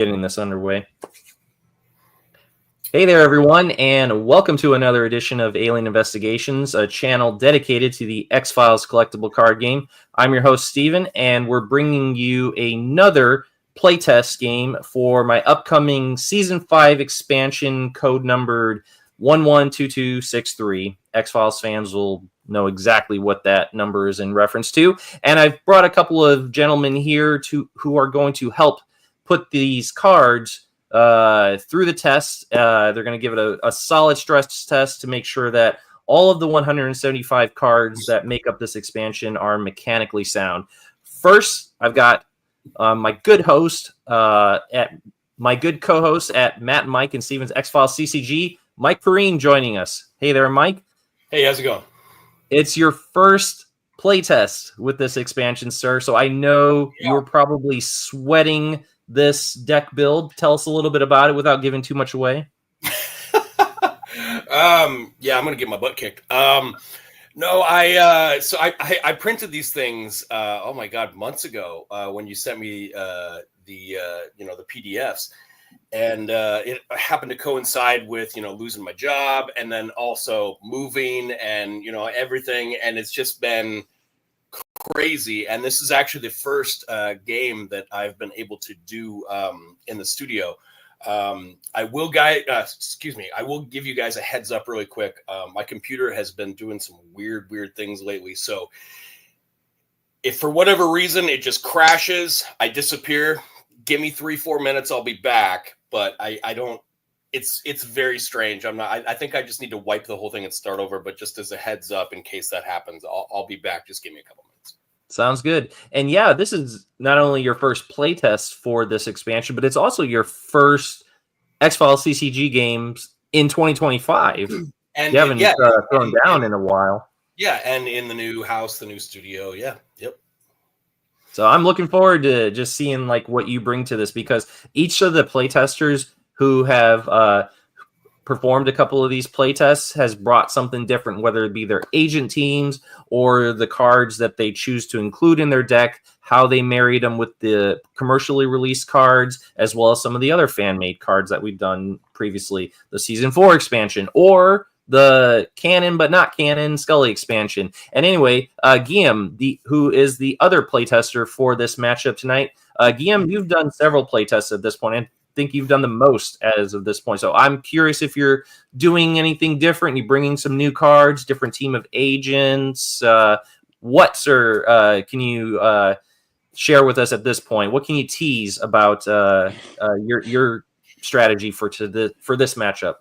Getting this underway. Hey there, everyone, and welcome to another edition of Alien Investigations, a channel dedicated to the X-Files Collectible Card Game. I'm your host, Steven, and we're bringing you another playtest game for my upcoming Season 5 expansion, code-numbered 112263. X-Files fans will know exactly what that number is in reference to. And I've brought a couple of gentlemen here who are going to help put these cards through the test. They're going to give it a solid stress test to make sure that all of the 175 cards that make up this expansion are mechanically sound. First, I've got my good co-host at Matt and Mike and Steven's X-Files CCG, Mike Perrine, joining us. Hey there, Mike. Hey, how's it going? It's your first playtest with this expansion, sir. So I know you're probably sweating this deck build. Tell us a little bit about it without giving too much away. I'm gonna get my butt kicked. I printed these things. Oh my God, months ago when you sent me the PDFs, and it happened to coincide with losing my job and then also moving and everything, and it's just been crazy. And this is actually the first game that I've been able to do in the studio. I will give you guys a heads up really quick. My computer has been doing some weird things lately. So if for whatever reason it just crashes, I disappear, give me 3-4 minutes, I'll be back. But I don't. It's very strange. I think I just need to wipe the whole thing and start over. But just as a heads up, in case that happens, I'll be back. Just give me a couple minutes. Sounds good. And yeah, this is not only your first playtest for this expansion, but it's also your first X-Files CCG games in 2025. And you haven't thrown down in a while. Yeah, and in the new house, the new studio. Yeah, yep. So I'm looking forward to just seeing what you bring to this, because each of the playtesters who have performed a couple of these playtests has brought something different, whether it be their agent teams or the cards that they choose to include in their deck, how they married them with the commercially released cards, as well as some of the other fan-made cards that we've done previously, the Season 4 expansion, or the canon but not canon Scully expansion. And anyway, Guillaume, who is the other playtester for this matchup tonight, Guillaume, you've done several playtests at this point, and think you've done the most as of this point. So I'm curious if you're doing anything different. You bringing some new cards, different team of agents. What, sir, can you share with us at this point? What can you tease about your strategy for this matchup?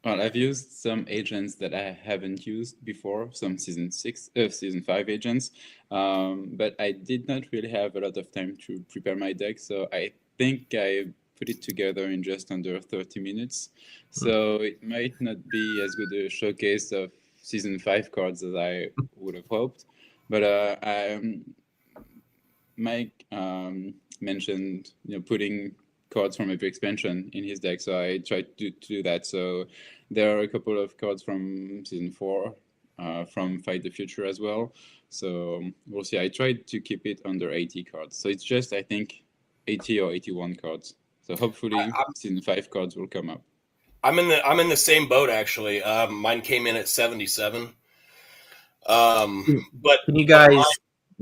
Well, I've used some agents that I haven't used before, some Season 5 agents, but I did not really have a lot of time to prepare my deck, so I think I put it together in just under 30 minutes. So it might not be as good a showcase of Season 5 cards as I would have hoped, but Mike mentioned putting cards from every expansion in his deck, so I tried to do that. So there are a couple of cards from Season 4, from Fight the Future as well. So we'll see. I tried to keep it under 80 cards. So it's just, I think, 80 or 81 cards. So hopefully Season 5 cards will come up. I'm in the same boat, actually. Mine came in at 77. But can you guys?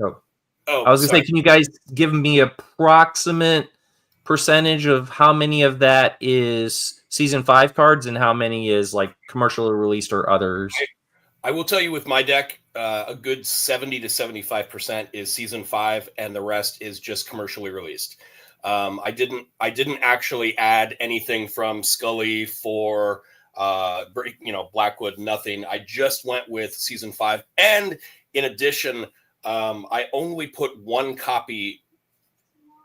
I was gonna say, can you guys give me approximate percentage of how many of that is Season 5 cards and how many is commercially released or others? I will tell you, with my deck, a good 70 to 75% is Season 5, and the rest is just commercially released. I didn't actually add anything from Scully for Blackwood, nothing. I just went with Season 5, and in addition, I only put one copy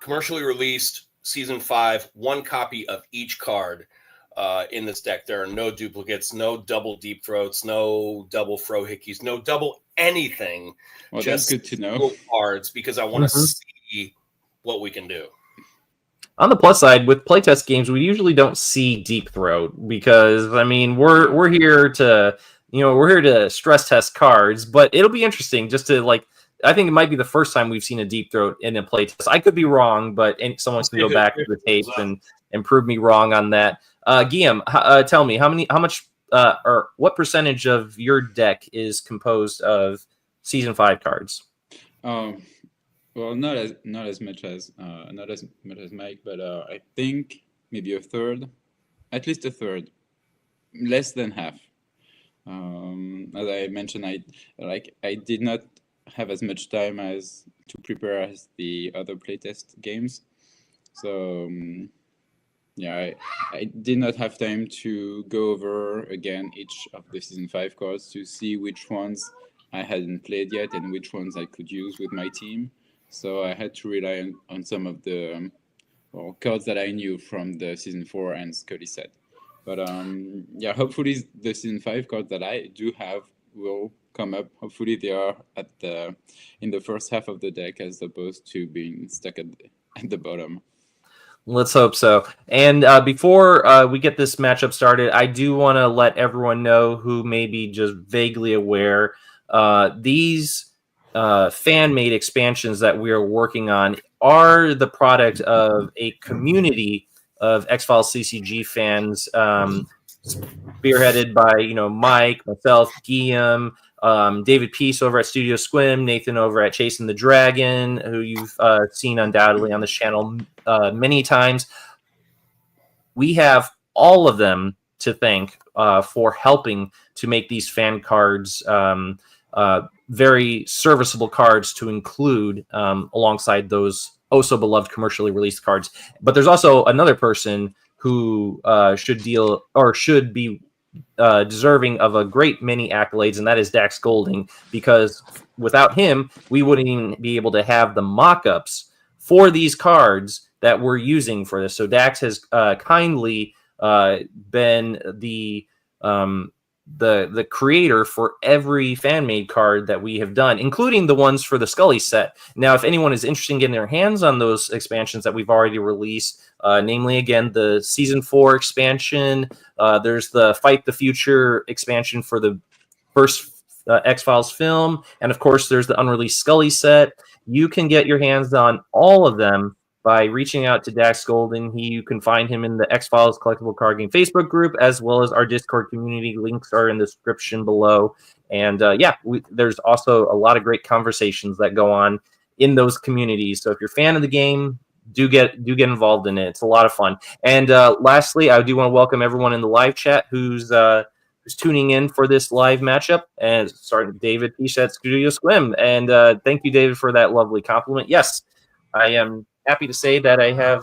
commercially released Season 5, one copy of each card in this deck. There are no duplicates, no double deep throats, no double frohickeys, no double anything. Well, just that's good to know. Cards, because I want to see what we can do. On the plus side, with playtest games, we usually don't see deep throat because we're here to stress test cards, but it'll be interesting just to I think it might be the first time we've seen a deep throat in a playtest. I could be wrong, but someone can go back to the tape and prove me wrong on that. Guillaume, tell me how much or what percentage of your deck is composed of season 5 cards? Well, not as much as Mike, but I think maybe a third, at least a third, less than half. As I mentioned, I did not have as much time as to prepare as the other playtest games, so yeah, I did not have time to go over again each of the season 5 cards to see which ones I hadn't played yet and which ones I could use with my team. So I had to rely on some of the cards that I knew from the season 4 and Scully set. But yeah, hopefully the season 5 cards that I do have will come up. Hopefully they are in the first half of the deck as opposed to being stuck at the bottom. Let's hope so. And before we get this matchup started, I do want to let everyone know who may be just vaguely aware. These fan-made expansions that we are working on are the product of a community of X-Files CCG fans, spearheaded by Mike, myself, Guillaume, David Peace over at Studio Squim, Nathan over at Chasing the Dragon, who you've seen undoubtedly on this channel many times. We have all of them to thank for helping to make these fan cards very serviceable cards to include alongside those so beloved commercially released cards. But there's also another person who should be deserving of a great many accolades, and that is Dax Golding, because without him, we wouldn't even be able to have the mock-ups for these cards that we're using for this. So Dax has kindly been the creator for every fan-made card that we have done, including the ones for the Scully set. Now, if anyone is interested in getting their hands on those expansions that we've already released, namely, again, the Season 4 expansion, there's the Fight the Future expansion for the first X-Files film, and of course, there's the unreleased Scully set. You can get your hands on all of them by reaching out to Dax Golden. You can find him in the X-Files Collectible Card Game Facebook group, as well as our Discord community. Links are in the description below. And yeah, there's also a lot of great conversations that go on in those communities. So if you're a fan of the game, do get involved in it. It's a lot of fun. And lastly, I do want to welcome everyone in the live chat who's tuning in for this live matchup. And starting David Peace at Studio Squim. And thank you, David, for that lovely compliment. Yes, I am happy to say that I have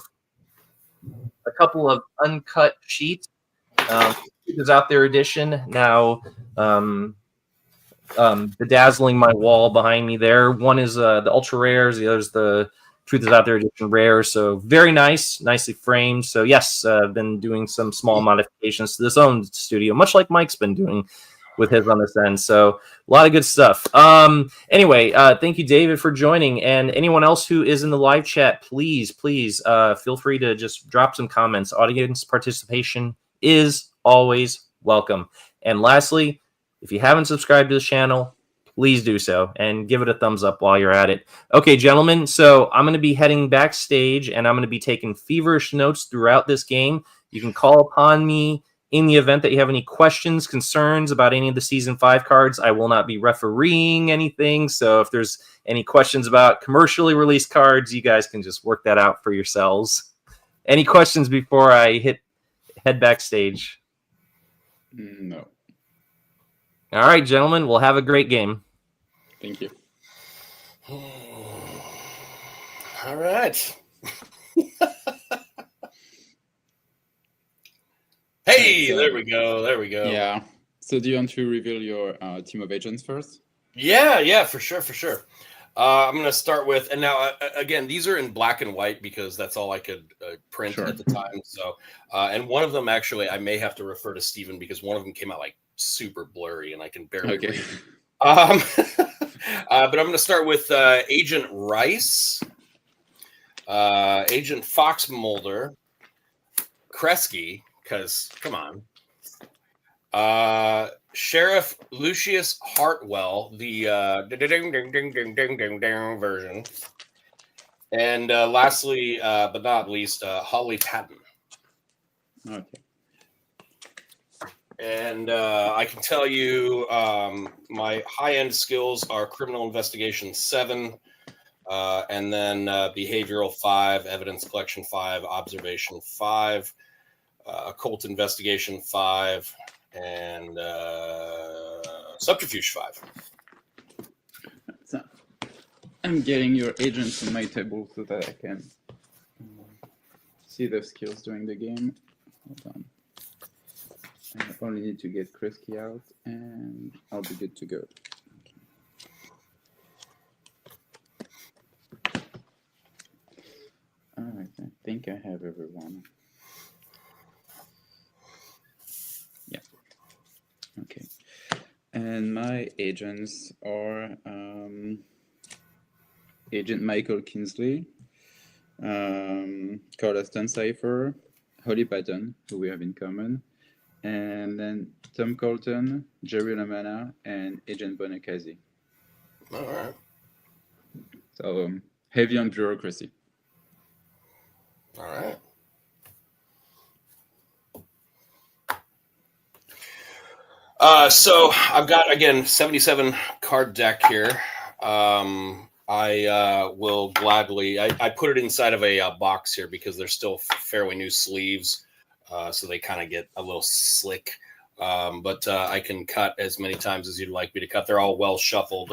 a couple of uncut sheets. Is out there edition now, bedazzling my wall behind me there. One is the ultra rares, the other is the Truth is Out There edition rare. So very nice, nicely framed. So yes, I've been doing some small modifications to this own studio, much like Mike's been doing with his on this end. So a lot of good stuff. Anyway, thank you, David, for joining. And anyone else who is in the live chat, please feel free to just drop some comments. Audience participation is always welcome. And lastly, if you haven't subscribed to the channel, please do so and give it a thumbs up while you're at it. Okay, gentlemen, so I'm going to be heading backstage and I'm going to be taking feverish notes throughout this game. You can call upon me in the event that you have any questions, concerns about any of the Season 5 cards. I will not be refereeing anything, so if there's any questions about commercially released cards, you guys can just work that out for yourselves. Any questions before I head backstage? No. All right, gentlemen, we'll have a great game. Thank you. All right. Hey, there we go. There we go. Yeah. So do you want to reveal your team of agents first? Yeah, for sure. I'm going to start with, and now, again, these are in black and white because that's all I could print at the time. So, and one of them, actually, I may have to refer to Steven because one of them came out like super blurry and I can barely read. But I'm going to start with Agent Rice, Agent Fox Mulder, Kresge, because, come on, Sheriff Lucius Hartwell, the ding ding ding ding ding ding ding version. And lastly, but not least, Holly Patton. Okay. And I can tell you my high-end skills are criminal investigation 7, and then behavioral 5, evidence collection 5, observation 5, occult investigation 5, and subterfuge 5. So I'm getting your agents on my table so that I can see the skills during the game. Hold on. I only need to get Krisky out, and I'll be good to go. All right, I think I have everyone. Yeah. Okay. And my agents are Agent Michael Kingsley, Carla Stancypher, Holly Patton, who we have in common, and then Tom Colton, Jerry Lamana, and Agent Bonacasi. All right. So heavy on bureaucracy. All right. So I've got, again, 77 card deck here. I will gladly, I put it inside of a box here because they're still fairly new sleeves. So they kind of get a little slick. But I can cut as many times as you'd like me to cut. They're all well shuffled.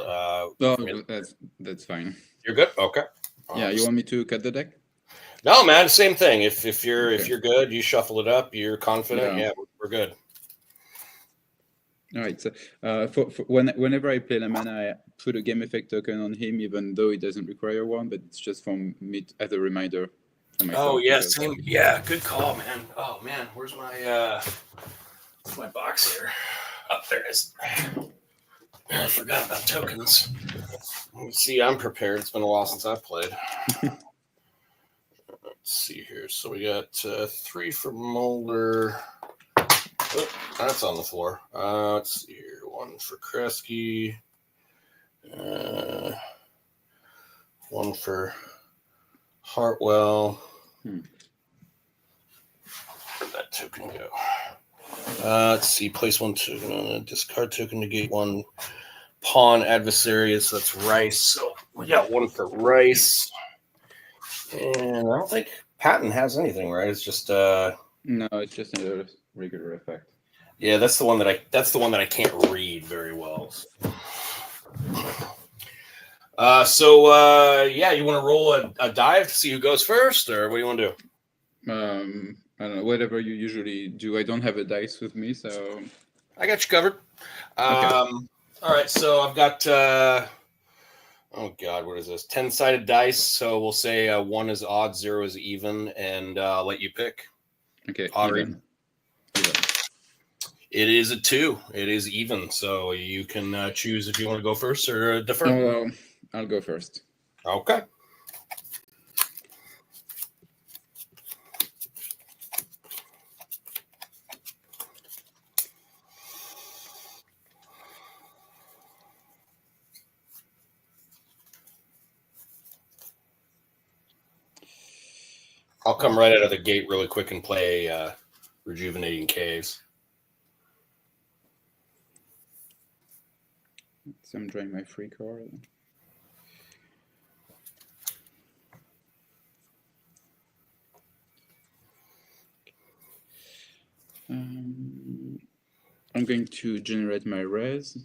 That's fine. You're good? Okay. Yeah, you want me to cut the deck? No, man, same thing. If you're good, you shuffle it up. You're confident. Yeah, we're good. All right. So whenever I play Lamana, I put a game effect token on him, even though it doesn't require one. But it's just for me as a reminder. Oh yeah, same. Yeah, good call, man. Oh man, where's my box here? Oh, there it is. I forgot about tokens. Let's see, I'm prepared. It's been a while since I've played. Let's see here. So we got 3 for Mulder. Oh, that's on the floor. Let's see here. 1 for Kresge. 1 for Hartwell. Where'd that token go? Let's see. Place 1 token. Discard token, negate 1 pawn adversary. So that's Rice. So we got 1 for Rice. And I don't think Patton has anything, right? It's just no, it's just a regular effect. Yeah, that's the one that I can't read very well. Yeah, you want to roll a dive to see who goes first, or what do you want to do? I don't know, whatever you usually do. I don't have a dice with me, so I got you covered. Okay. All right, so I've got oh god, what is this? 10-sided dice. So we'll say 1 is odd, 0 is even, and I'll let you pick. Okay. Even. It is a 2. It is even. So you can choose if you want to go first or defer. I'll go first. Okay. I'll come right out of the gate really quick and play Rejuvenating Caves. So I'm drawing my free card. I'm going to generate my res,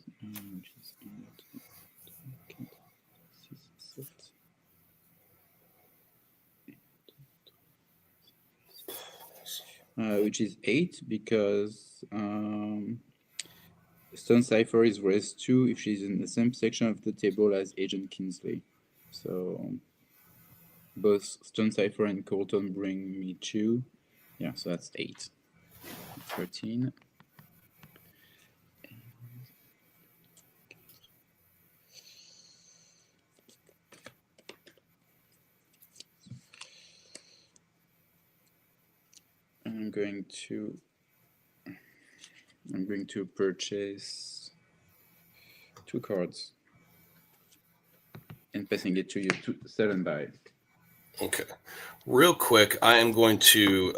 which is 8 because Stone Cipher is res 2 if she's in the same section of the table as Agent Kingsley. So both Stone Cipher and Colton bring me 2. Yeah, so that's 8. 13. I'm going to I'm going to purchase 2 cards and passing it to you to sell and buy. Okay. Real quick, I am going to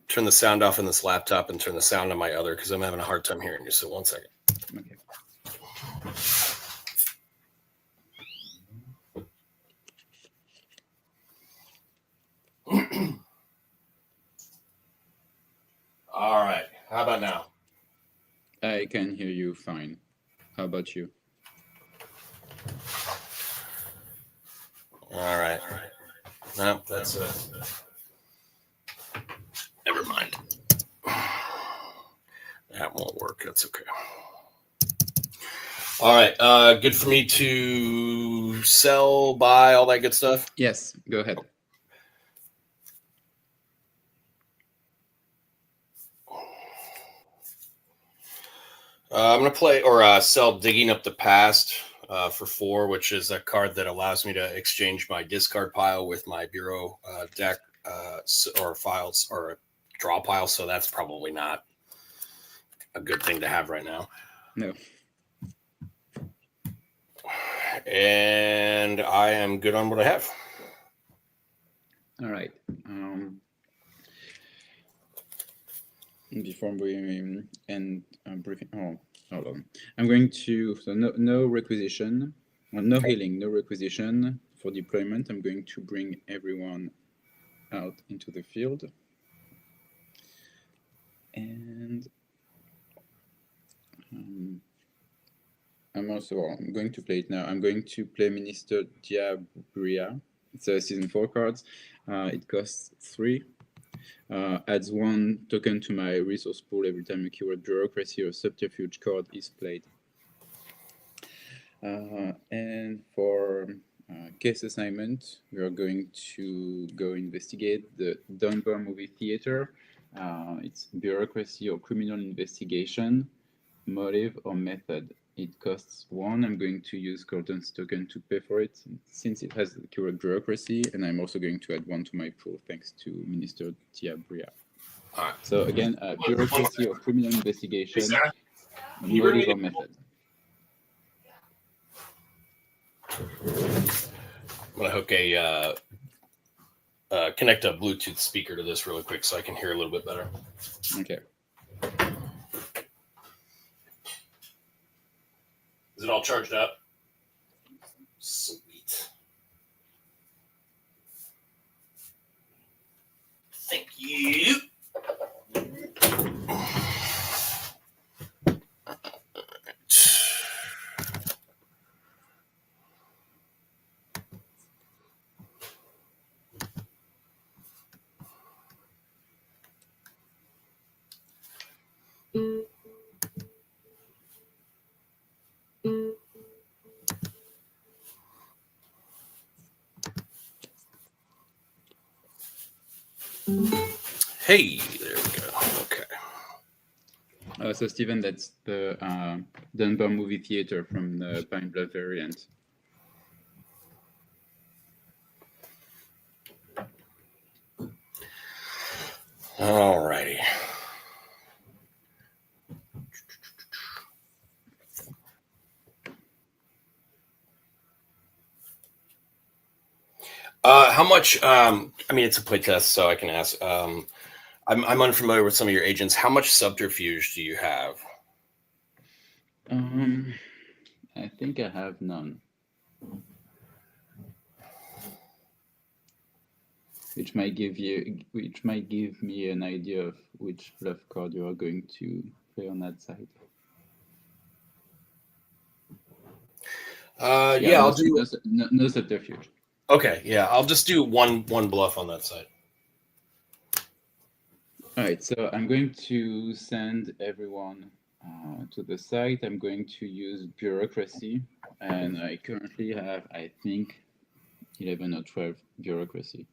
turn the sound off on this laptop and turn the sound on my other because I'm having a hard time hearing you. So 1 second. Okay. All right. How about now? I can hear you fine. How about you? All right. No, that's never mind. That won't work. That's okay. All right. Good for me to sell, buy, all that good stuff? Yes, go ahead. I'm going to play or sell Digging Up the Past for 4, which is a card that allows me to exchange my discard pile with my bureau deck or files or a draw pile. So that's probably not a good thing to have right now. No. And I am good on what I have. All right. Before we end briefing, hold on. I'm going to, so no requisition, no healing, no requisition for deployment. I'm going to bring everyone out into the field. And I'm going to play it now. I'm going to play Minister 𝐗-𝐅i𝐥e𝐬. It's a season 4 cards. It costs 3. Adds 1 token to my resource pool every time a keyword bureaucracy or subterfuge card is played. And for case assignment, we are going to go investigate the Dunbar movie theater. It's bureaucracy or criminal investigation, motive or method. It costs 1. I'm going to use Colton's token to pay for it since it has the keyword bureaucracy, and I'm also going to add 1 to my pool thanks to Minister 𝐗-𝐅i𝐥e𝐬. Right. So again, bureaucracy or criminal investigation, motive or method. I'm going to hook connect a Bluetooth speaker to this really quick so I can hear a little bit better. Okay. Is it all charged up? Sweet. Thank you. Hey, there we go. Okay. So Stephen, that's the Dunbar movie theater from the Pine Bluff variant. All righty. How much? I mean, it's a playtest, so I can ask. I'm unfamiliar with some of your agents. How much subterfuge do you have? I think I have none. Which might give me an idea of which bluff card you are going to play on that side. Yeah, I'll do no subterfuge. Okay, yeah, I'll just do one bluff on that side. All right, so I'm going to send everyone to the site. I'm going to use bureaucracy, and I currently have, I think, 11 or 12 bureaucracy.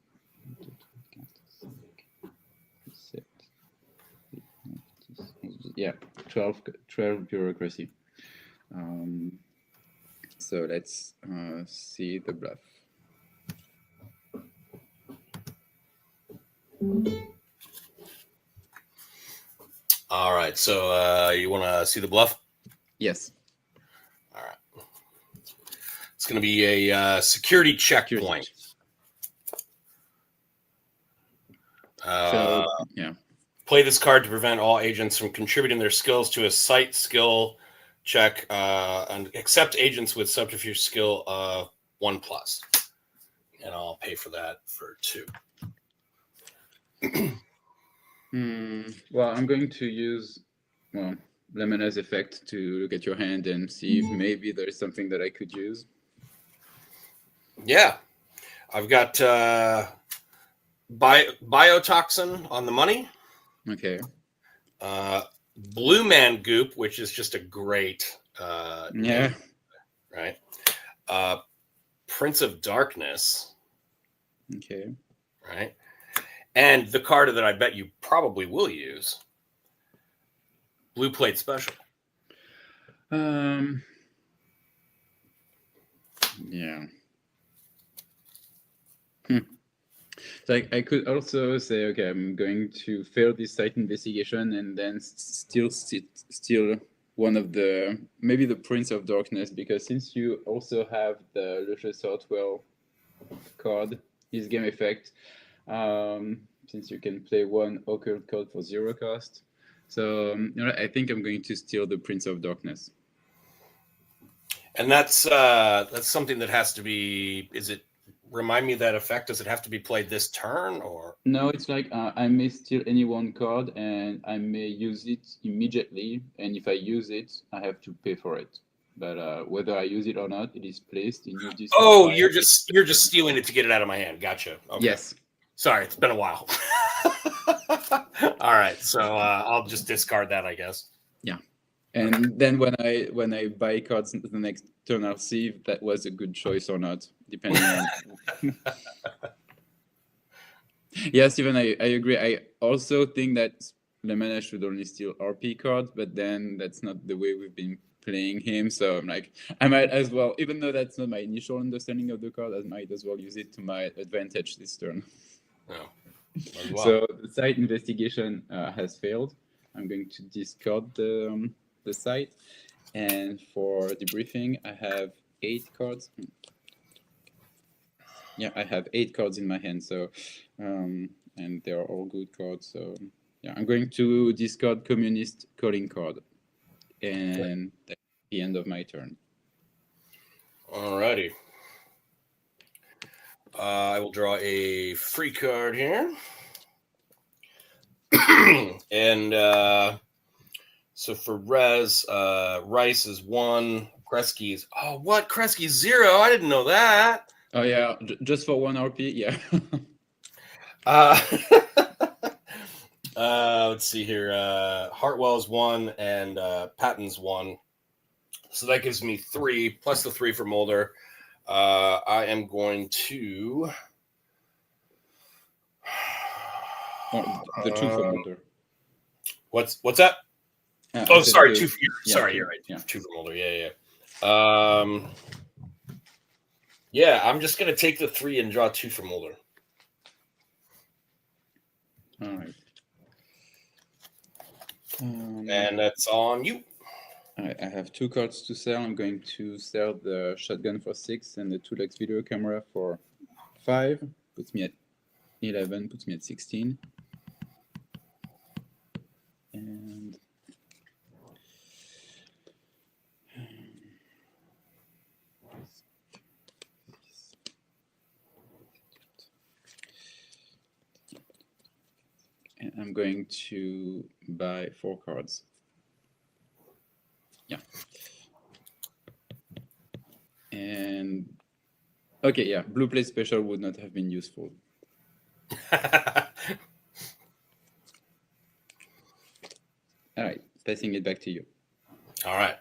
Yeah, 12 bureaucracy. So let's see the bluff. All right. So you want to see the bluff? Yes. All right. It's going to be a security checkpoint. So, yeah. Play this card to prevent all agents from contributing their skills to a site skill check, and accept agents with subterfuge skill 1+. And I'll pay for that for 2. Well, I'm going to use Lemonade effect to look at your hand and see if maybe there's something that I could use. Yeah, I've got biotoxin on the money. Okay. Blue Man Goop, which is just a great Yeah. right. Prince of Darkness. Okay. Right. And the card that I bet you probably will use, Blue Plate Special. Yeah. So I could also say, okay, I'm going to fail this site investigation and then steal one of the, maybe the Prince of Darkness, because since you also have the 𝐗-𝐅i𝐥e𝐬 card, his game effect, since you can play one occult card for 0 cost. So I think I'm going to steal the Prince of Darkness. And that's something that has to be, remind me of that effect. Does it have to be played this turn, or? No, it's like I may steal any one card and I may use it immediately. And if I use it, I have to pay for it. But whether I use it or not, it is placed in your discard. Oh, you're just stealing it to get it out of my hand. Gotcha. Okay. Yes. Sorry, it's been a while. All right, so I'll just discard that, I guess. Yeah. And then when I buy cards the next turn, I'll see if that was a good choice or not, depending on. Yeah, Steven, I agree. I also think that Lemana should only steal RP cards, but then that's not the way we've been playing him. So I'm like, I might as well, even though that's not my initial understanding of the card, I might as well use it to my advantage this turn. Oh, well. So the site investigation has failed. I'm going to discard the site, and for debriefing, I have 8 cards. Yeah, I have 8 cards in my hand. So, and they are all good cards. So, yeah, I'm going to discard Communist Calling card, and that's the end of my turn. Alrighty. I will draw a free card here. And so for Rez, Rice is 1. Kresge's, oh, what? Kresge's 0? I didn't know that. Oh, yeah, just for 1 RP, yeah. Let's see here. Hartwell's 1 and Patton's 1. So that gives me 3 plus the 3 for Mulder. I am going to the 2 for Mulder. What's that? Oh, sorry, 2 for sorry, you're right. Yeah. 2 for Mulder. Yeah. Yeah, I'm just gonna take the 3 and draw 2 for Mulder. All right. And that's on you. All right, I have 2 cards to sell. I'm going to sell the shotgun for 6 and the 2-lex video camera for 5. Puts me at 11, puts me at 16. And I'm going to buy 4 cards. Yeah. And okay, yeah, blue plate special would not have been useful. All right, passing it back to you. All right.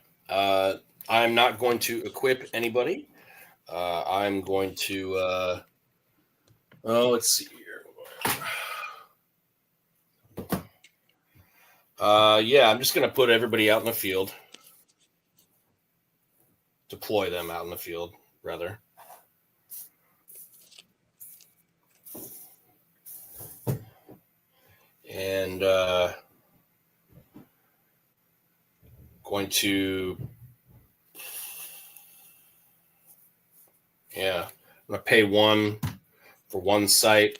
I'm not going to equip anybody. I'm going to let's see here. Yeah, I'm just going to put everybody out in the field. Deploy them out in the field, rather. And going to, I'm going to pay 1 for 1 site.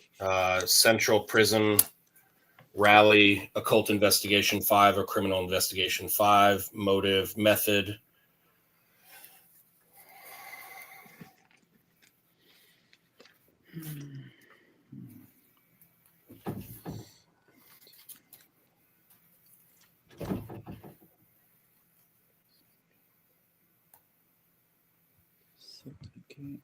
Central Prison, Rally, Occult Investigation 5 or Criminal Investigation 5, Motive, Method. Okay.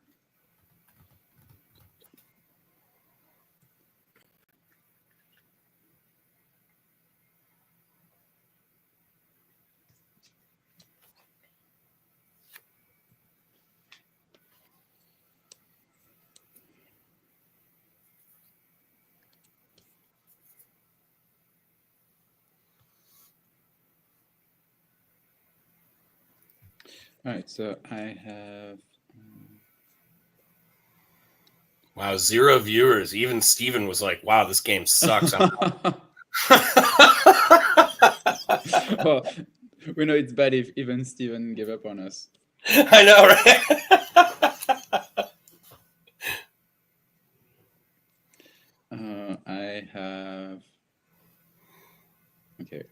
All right, so I have. Wow, 0 viewers. Even Steven was like, wow, this game sucks. Well, we know it's bad if even Steven gave up on us. I know, right? I have. Okay.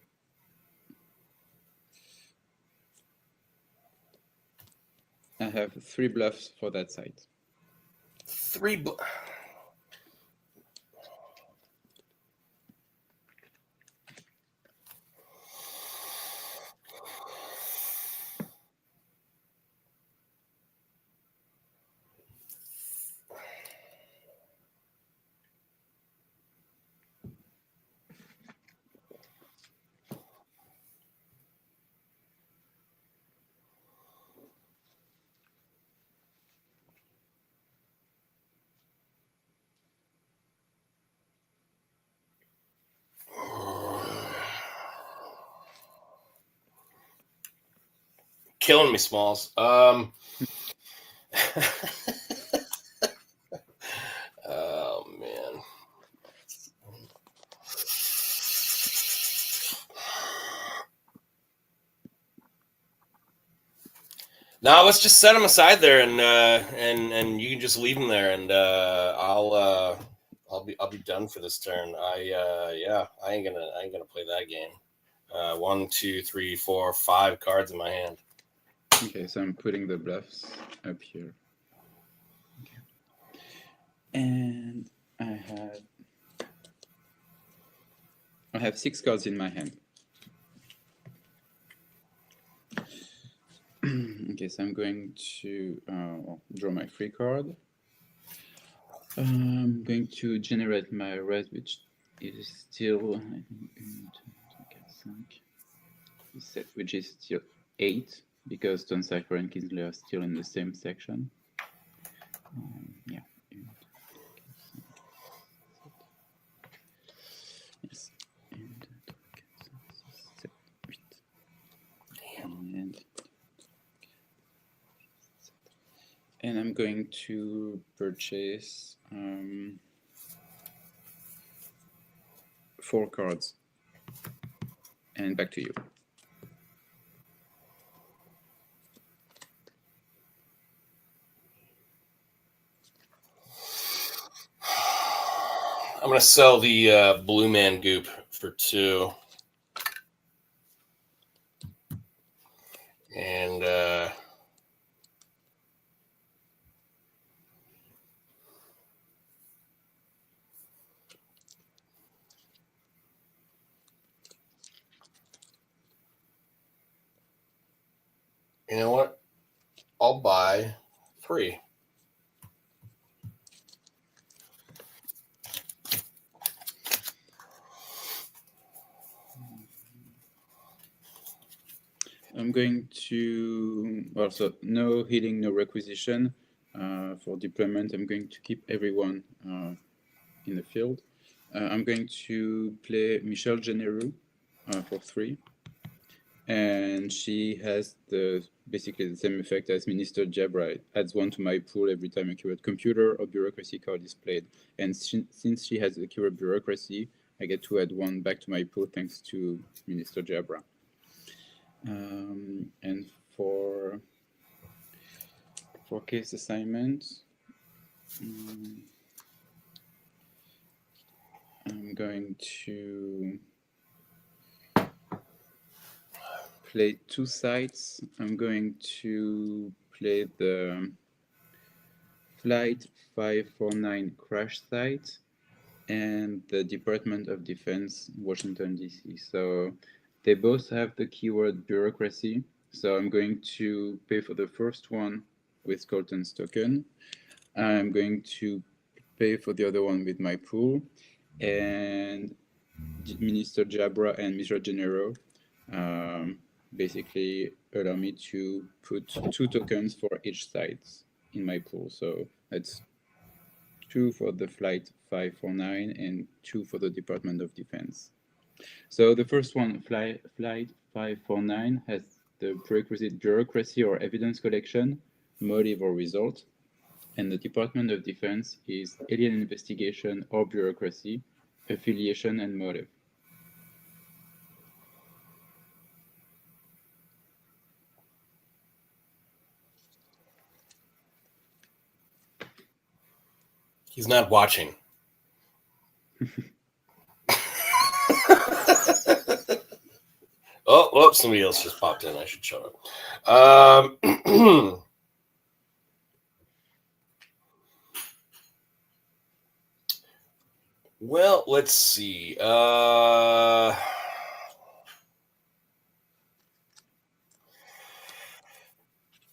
I have 3 bluffs for that site. 3 Killing me, Smalls. Oh man. No, let's just set them aside there, and you can just leave them there, and I'll be done for this turn. I ain't gonna play that game. 1, 2, 3, 4, 5 cards in my hand. Okay, so I'm putting the bluffs up here. Okay. And I have 6 cards in my hand. Okay, so I'm going to draw my free card. I'm going to generate my red, which is still, which is still 8, because Stonecipher and Kingsley are still in the same section. Yeah. Yes. And I'm going to purchase 4 cards. And back to you. I'm gonna sell the Blue Man Goop for 2. And you know what? I'll buy 3. I'm going to also no healing, no requisition. For deployment, I'm going to keep everyone in the field. I'm going to play Michelle Generu for 3. And she has basically the same effect as Minister Jabra. It adds 1 to my pool every time a keyword computer or bureaucracy card is played. And since she has the keyword bureaucracy, I get to add 1 back to my pool thanks to Minister Jabra. And for case assignments, I'm going to play 2 sites. I'm going to play the Flight 549 crash site and the Department of Defense, Washington, D.C. So they both have the keyword bureaucracy. So I'm going to pay for the first one with Colton's token. I'm going to pay for the other one with my pool. And Minister Jabra and Mr. Genero basically allow me to put 2 tokens for each site in my pool. So that's 2 for the Flight 549 and 2 for the Department of Defense. So the first one, Flight 549, has the prerequisite bureaucracy or evidence collection, motive or result. And the Department of Defense is alien investigation or bureaucracy, affiliation and motive. He's not watching. Oh, somebody else just popped in. I should shut up. Well, let's see. I'm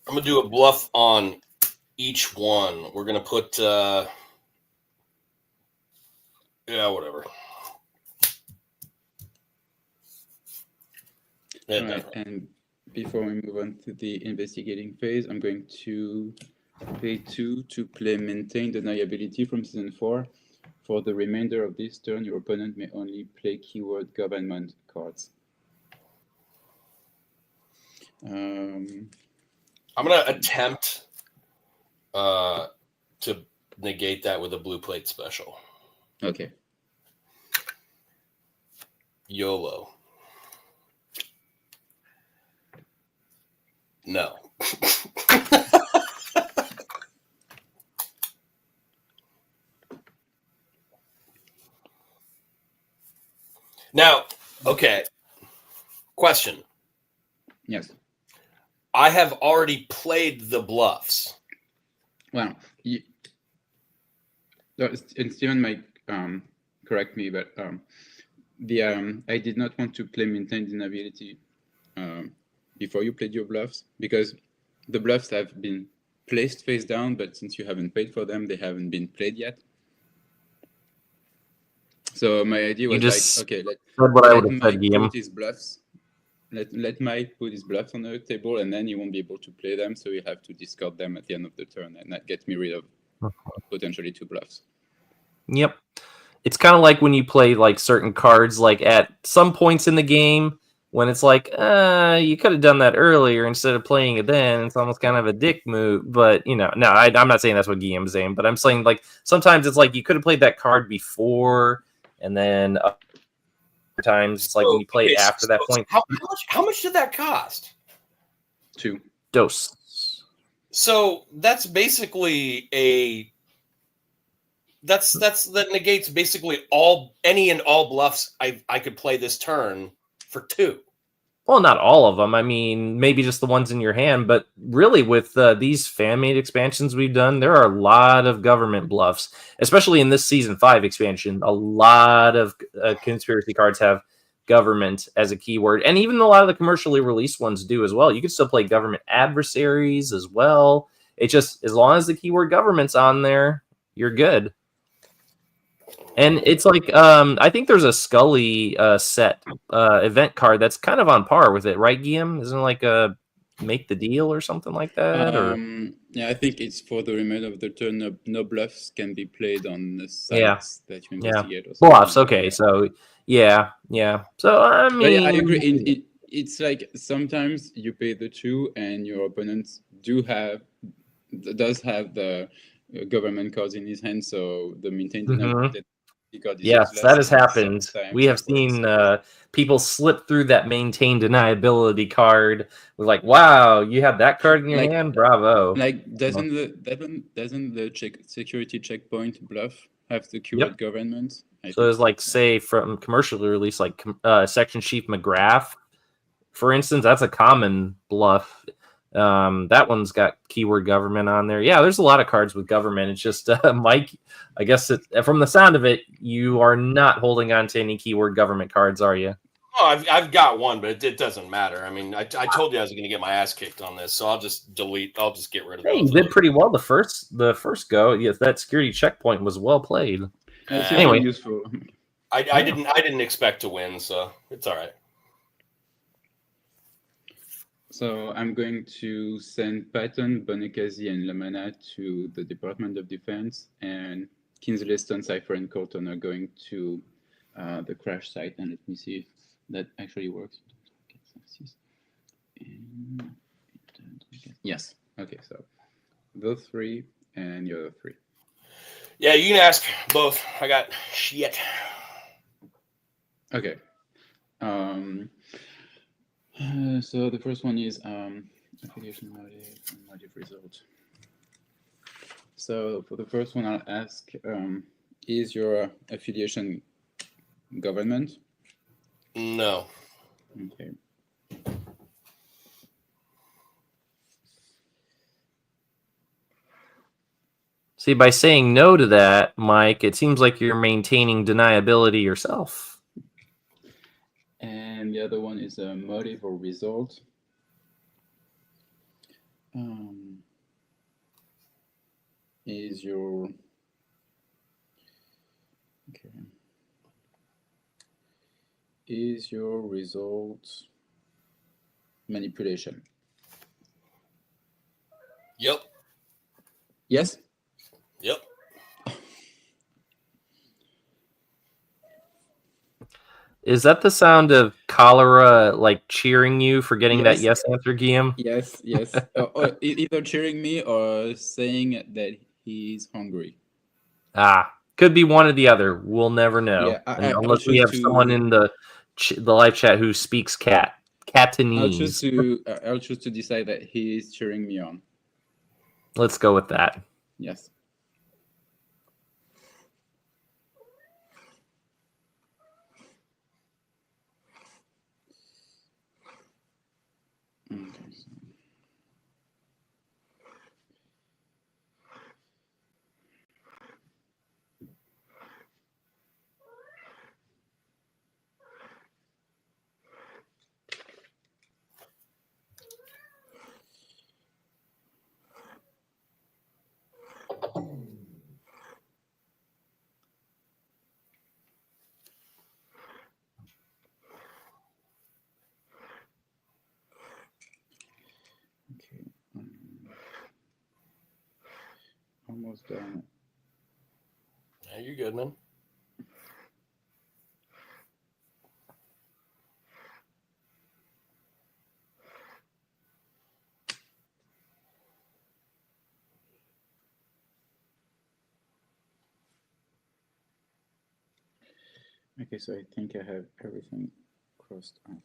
going to do a bluff on each one. We're going to put... yeah, whatever. All right, and before we move on to the investigating phase, I'm going to pay 2 to play Maintain Deniability from Season 4. For the remainder of this turn, your opponent may only play keyword government cards. I'm going to attempt to negate that with a blue plate special. Okay. YOLO. No. Now, okay. Question. Yes. I have already played the bluffs. Well, and Steven might correct me, but I did not want to play Maintain Deniability before you played your bluffs, because the bluffs have been placed face down, but since you haven't paid for them, they haven't been played yet. So my idea was like, okay, let Mike put his bluffs on the table, and then he won't be able to play them, so you have to discard them at the end of the turn, and that gets me rid of potentially 2 bluffs. Yep. It's kind of like when you play like certain cards, like at some points in the game, when it's like, you could have done that earlier instead of playing it then. It's almost kind of a dick move. But, you know, no, I'm not saying that's what Guillaume's saying, but I'm saying like sometimes it's like you could have played that card before, and then other times it's like when you play it after that point. How much did that cost? 2 dose. So that's basically that negates basically any and all bluffs I could play this turn for 2. Well, not all of them. I mean, maybe just the ones in your hand. But really, with these fan-made expansions we've done, there are a lot of government bluffs, especially in this Season 5 expansion. A lot of conspiracy cards have government as a keyword. And even a lot of the commercially released ones do as well. You can still play government adversaries as well. It just, as long as the keyword government's on there, you're good. And it's like, I think there's a Scully set event card that's kind of on par with it, right, Guillaume? Isn't it like a Make the Deal or something like that? Yeah, I think it's for the remainder of the turn. No bluffs can be played on the sites that you investigate. Yeah, bluffs. Okay, so yeah. So I mean, but yeah, I agree. It's like sometimes you pay the 2, and your opponent does have the government cards in his hand. So the Maintain card is Yes, useless that has and happened. sometimes We have it works. seen people slip through that maintain deniability card. We're like, wow, you have that card in your Like- hand? Bravo. Like, doesn't the security checkpoint bluff have the keyword government? So it's like, say, from commercially released, like Section Chief McGrath, for instance, that's a common bluff. That one's got keyword government on there. Yeah, there's a lot of cards with government. It's just, Mike, I guess from the sound of it, you are not holding on to any keyword government cards, are you? Oh, I've got one, but it doesn't matter. I mean, I told you I was going to get my ass kicked on this, so I'll just delete. I'll just get rid of Hey, those. you did pretty well the first go. Yes, that security checkpoint was well played. It's Anyway. useful. I didn't expect to win, so it's all right. So I'm going to send Patton, Bonekazi, and Lamana to the Department of Defense, and Kingsley, Cypher, and Colton are going to the crash site. And let me see if that actually works. Yes. Okay, so those three and the other three. Yeah, you can ask both. I got shit. Okay. So the first one is affiliation motive result. So for the first one, I'll ask, is your affiliation government? No. Okay. See, by saying no to that, Mike, it seems like you're maintaining deniability yourself. And the other one is a motive or result. Is your result manipulation? Yep. Yes. Yep. Is that the sound of cholera, like cheering you for getting that yes answer, Guillaume? Yes. Or either cheering me or saying that he's hungry. Could be one or the other. We'll never know. Yeah, unless we have someone in the live chat who speaks Catanese. I'll choose to decide that he is cheering me on. Let's go with that. Yes. Okay. Almost done. Yeah, you're good, man. Okay, so I think I have everything crossed off.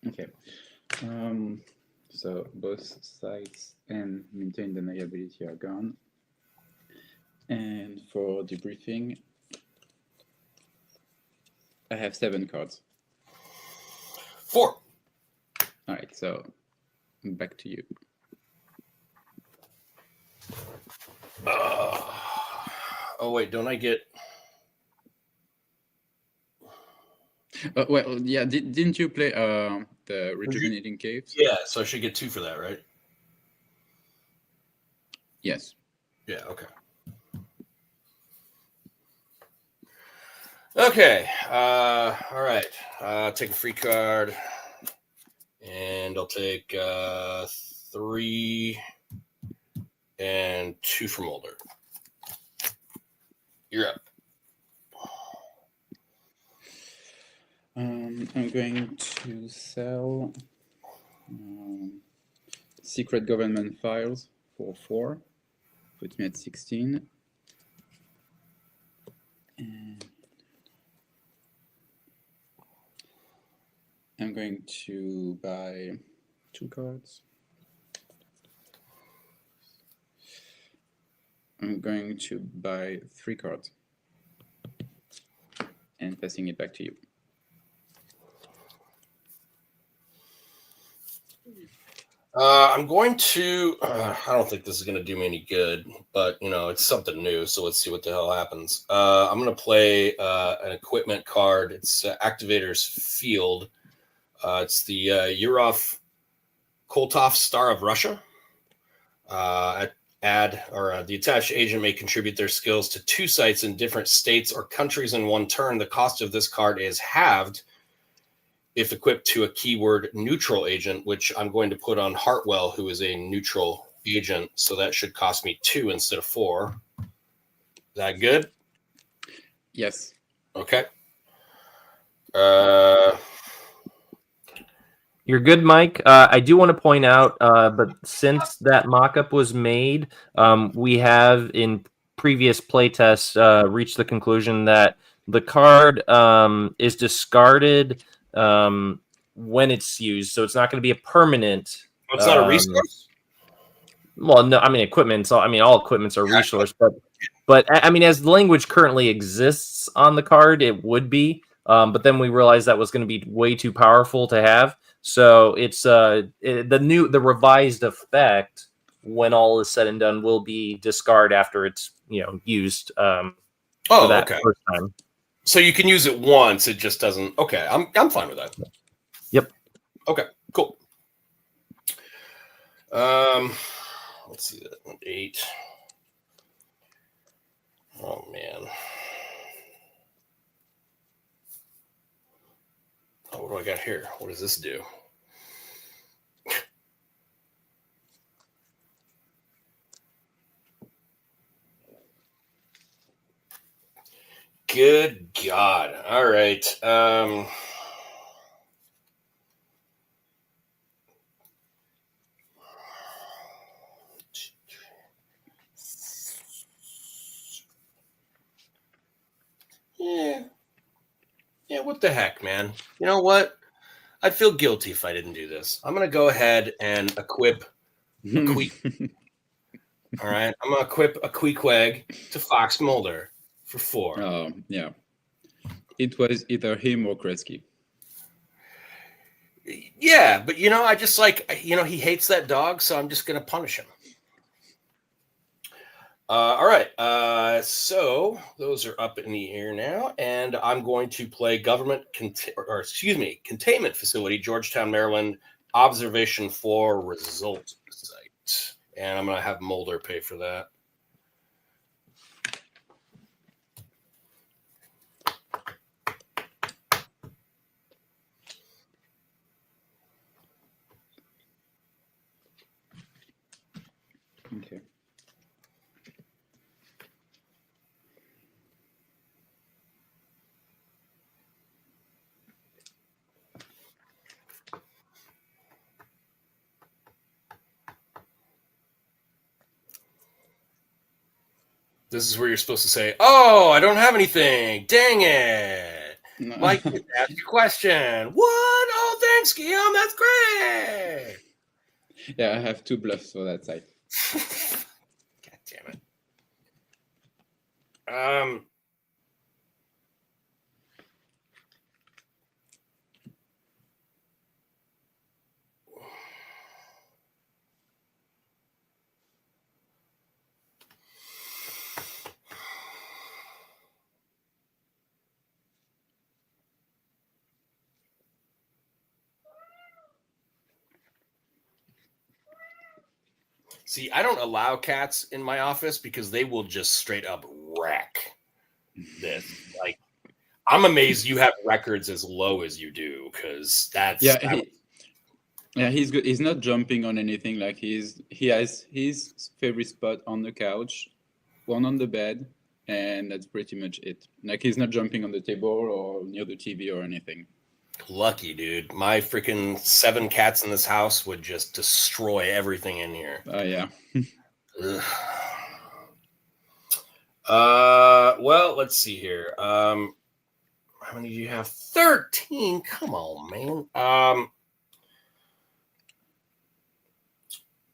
Okay. So both sites and maintain deniability are gone. And for debriefing, I have 7 cards. 4. All right, so back to you. Oh wait, don't I get? Well, yeah. Didn't you play the rejuvenating caves? Yeah, so I should get 2 for that, right? Yes. Yeah. Okay. Okay. All right. Take a free card, and I'll take 3 and 2 from Mulder. You're up. I'm going to sell Secret government files for 4. Put me at 16. And I'm going to buy 2 cards. I'm going to buy 3 cards. And passing it back to you. I'm going to, I don't think this is going to do me any good, but, you know, it's something new, so let's see what the hell happens. I'm going to play an equipment card. It's Activator's Field. It's the Yurov Koltov Star of Russia. The attached agent may contribute their skills to 2 sites in different states or countries in 1 turn. The cost of this card is halved if equipped to a keyword neutral agent, which I'm going to put on Hartwell, who is a neutral agent. So that should cost me 2 instead of 4. Is that good? Yes. Okay. You're good, Mike. I do want to point out, but since that mock-up was made, we have in previous playtests reached the conclusion that the card is discarded when it's used, so it's not going to be a permanent. It's not a resource. Well, no, I mean equipment. So I mean all equipments are resource, but I mean as the language currently exists on the card, it would be. But then we realized that was going to be way too powerful to have. So it's the revised effect when all is said and done will be discard after it's used. For that Okay. first time. So you can use it once. It just doesn't. Okay, I'm fine with that. Yep. Okay. Cool. Let's see that 8. Oh man. Oh, what do I got here? What does this do? Good God. All right. Yeah, what the heck, man? You know what? I'd feel guilty if I didn't do this. I'm going to go ahead and equip a Queequeg. All right. I'm going to equip a Queequeg to Fox Mulder for 4. Oh, yeah. It was either him or Kresge. Yeah, but I just he hates that dog, so I'm just going to punish him. All right. So those are up in the air now, and I'm going to play Containment Facility, Georgetown, Maryland, Observation 4 Result Site, and I'm going to have Mulder pay for that. Okay. This is where you're supposed to say, "Oh, I don't have anything. Dang it." No. Mike, ask your question. What? Oh, thanks, Guillaume. That's great. Yeah, I have 2 bluffs for that side. God damn it. See, I don't allow cats in my office because they will just straight up wreck this. Like, I'm amazed you have records as low as you do, because that's he's good. He's not jumping on anything. Like he has his favorite spot on the couch, one on the bed, and that's pretty much it. Like he's not jumping on the table or near the TV or anything. Lucky, dude. My freaking 7 cats in this house would just destroy everything in here. Yeah. Ugh. Well, let's see here. How many do you have? 13. Come on, man.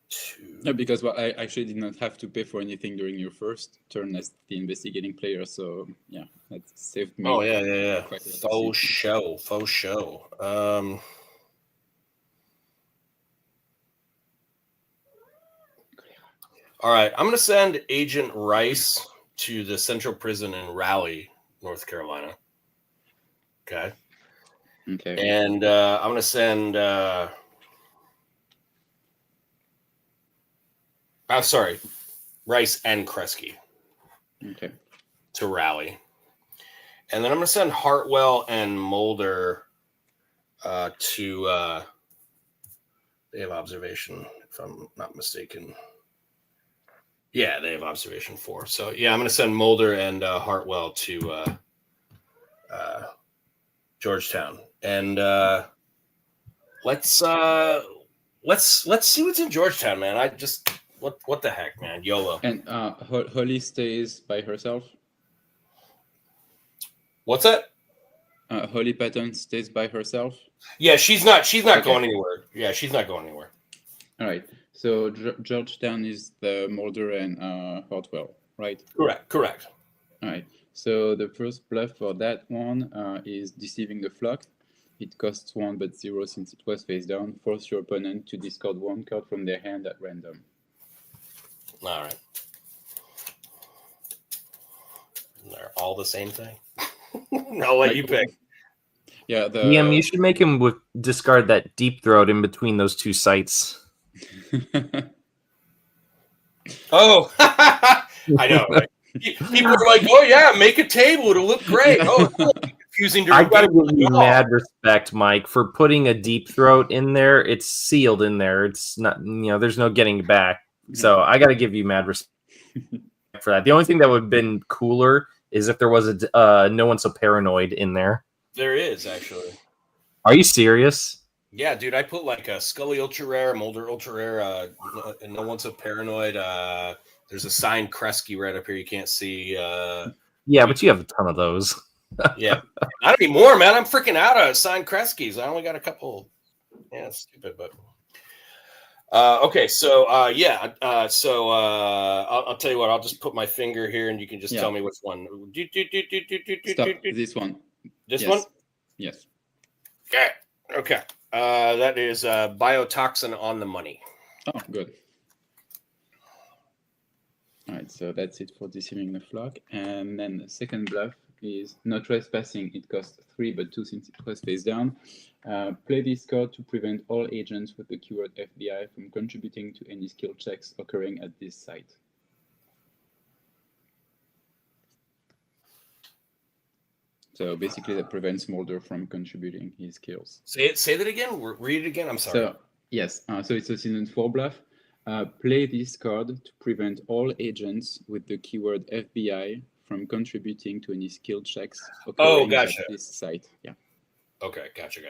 2. No, because I actually did not have to pay for anything during your first turn as the investigating player, so yeah, that saved me. Oh yeah. quite a lot of Faux CP. show. All right, I'm gonna send Agent Rice to the Central Prison in Raleigh, North Carolina. Okay. And I'm gonna send. I'm sorry, Rice and Kresge. Okay. To Raleigh, and then I'm gonna send Hartwell and Mulder to. They have observation, if I'm not mistaken. Yeah, they have observation 4. So yeah, I'm gonna send Mulder and Hartwell to Georgetown, and let's see what's in Georgetown, man. I just what the heck, man, YOLO. And Holly stays by herself. What's that? Holly Patton stays by herself. Yeah, she's not going anywhere. Yeah, she's not going anywhere. All right. So Georgetown is the Mulder and Hartwell, right? Correct. All right. So the first bluff for that one is deceiving the flock. It costs 1 but 0 since it was face down. Force your opponent to discard 1 card from their hand at random. All right. They're all the same thing. I'll let you pick. Yeah, Liam, you should make him discard that deep throat in between those 2 sites. Oh, I know. Right? People are like, "Oh yeah, make a table; it'll look great." Oh, confusing. I gotta give you mad respect, Mike, for putting a deep throat in there. It's sealed in there. It's not, there's no getting back. So I gotta give you mad respect for that. The only thing that would have been cooler is if there was a No One So Paranoid in there. There is, actually. Are you serious? Yeah, dude, I put like a Scully Ultra Rare, Mulder Ultra Rare, and No One So Paranoid. There's a signed Kresge right up here you can't see. Yeah, but you have a ton of those. Yeah, not anymore, man. I'm freaking out of signed Kresges. I only got a couple. Yeah, it's stupid, but. Okay, so I'll tell you what. I'll just put my finger here, and you can just tell me which one. Stop. This one. This one? Yes. Okay. That is biotoxin on the money. Oh, good. All right, so that's it for deceiving the flock. And then the second bluff is no trespassing. It costs 3 but 2 since it was face down. Play this card to prevent all agents with the keyword FBI from contributing to any skill checks occurring at this site. So basically that prevents Mulder from contributing his skills. Say that again. Read it again. I'm sorry. So, yes, so it's a season 4 bluff. Play this card to prevent all agents with the keyword FBI from contributing to any skill checks occurring at this site. Yeah. Okay, gotcha.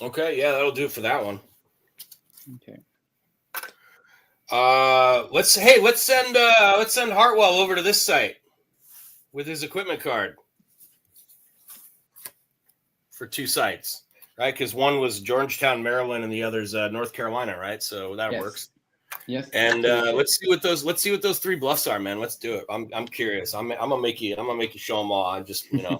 Okay, yeah, that'll do it for that one. Okay. Let's send Hartwell over to this site with his equipment card for 2 sites, right? Because one was Georgetown, Maryland, and the other's North Carolina, right? So that works. Yes. And let's see what those 3 bluffs are, man. Let's do it. I'm curious. I'm gonna make you show them all. I just whatever.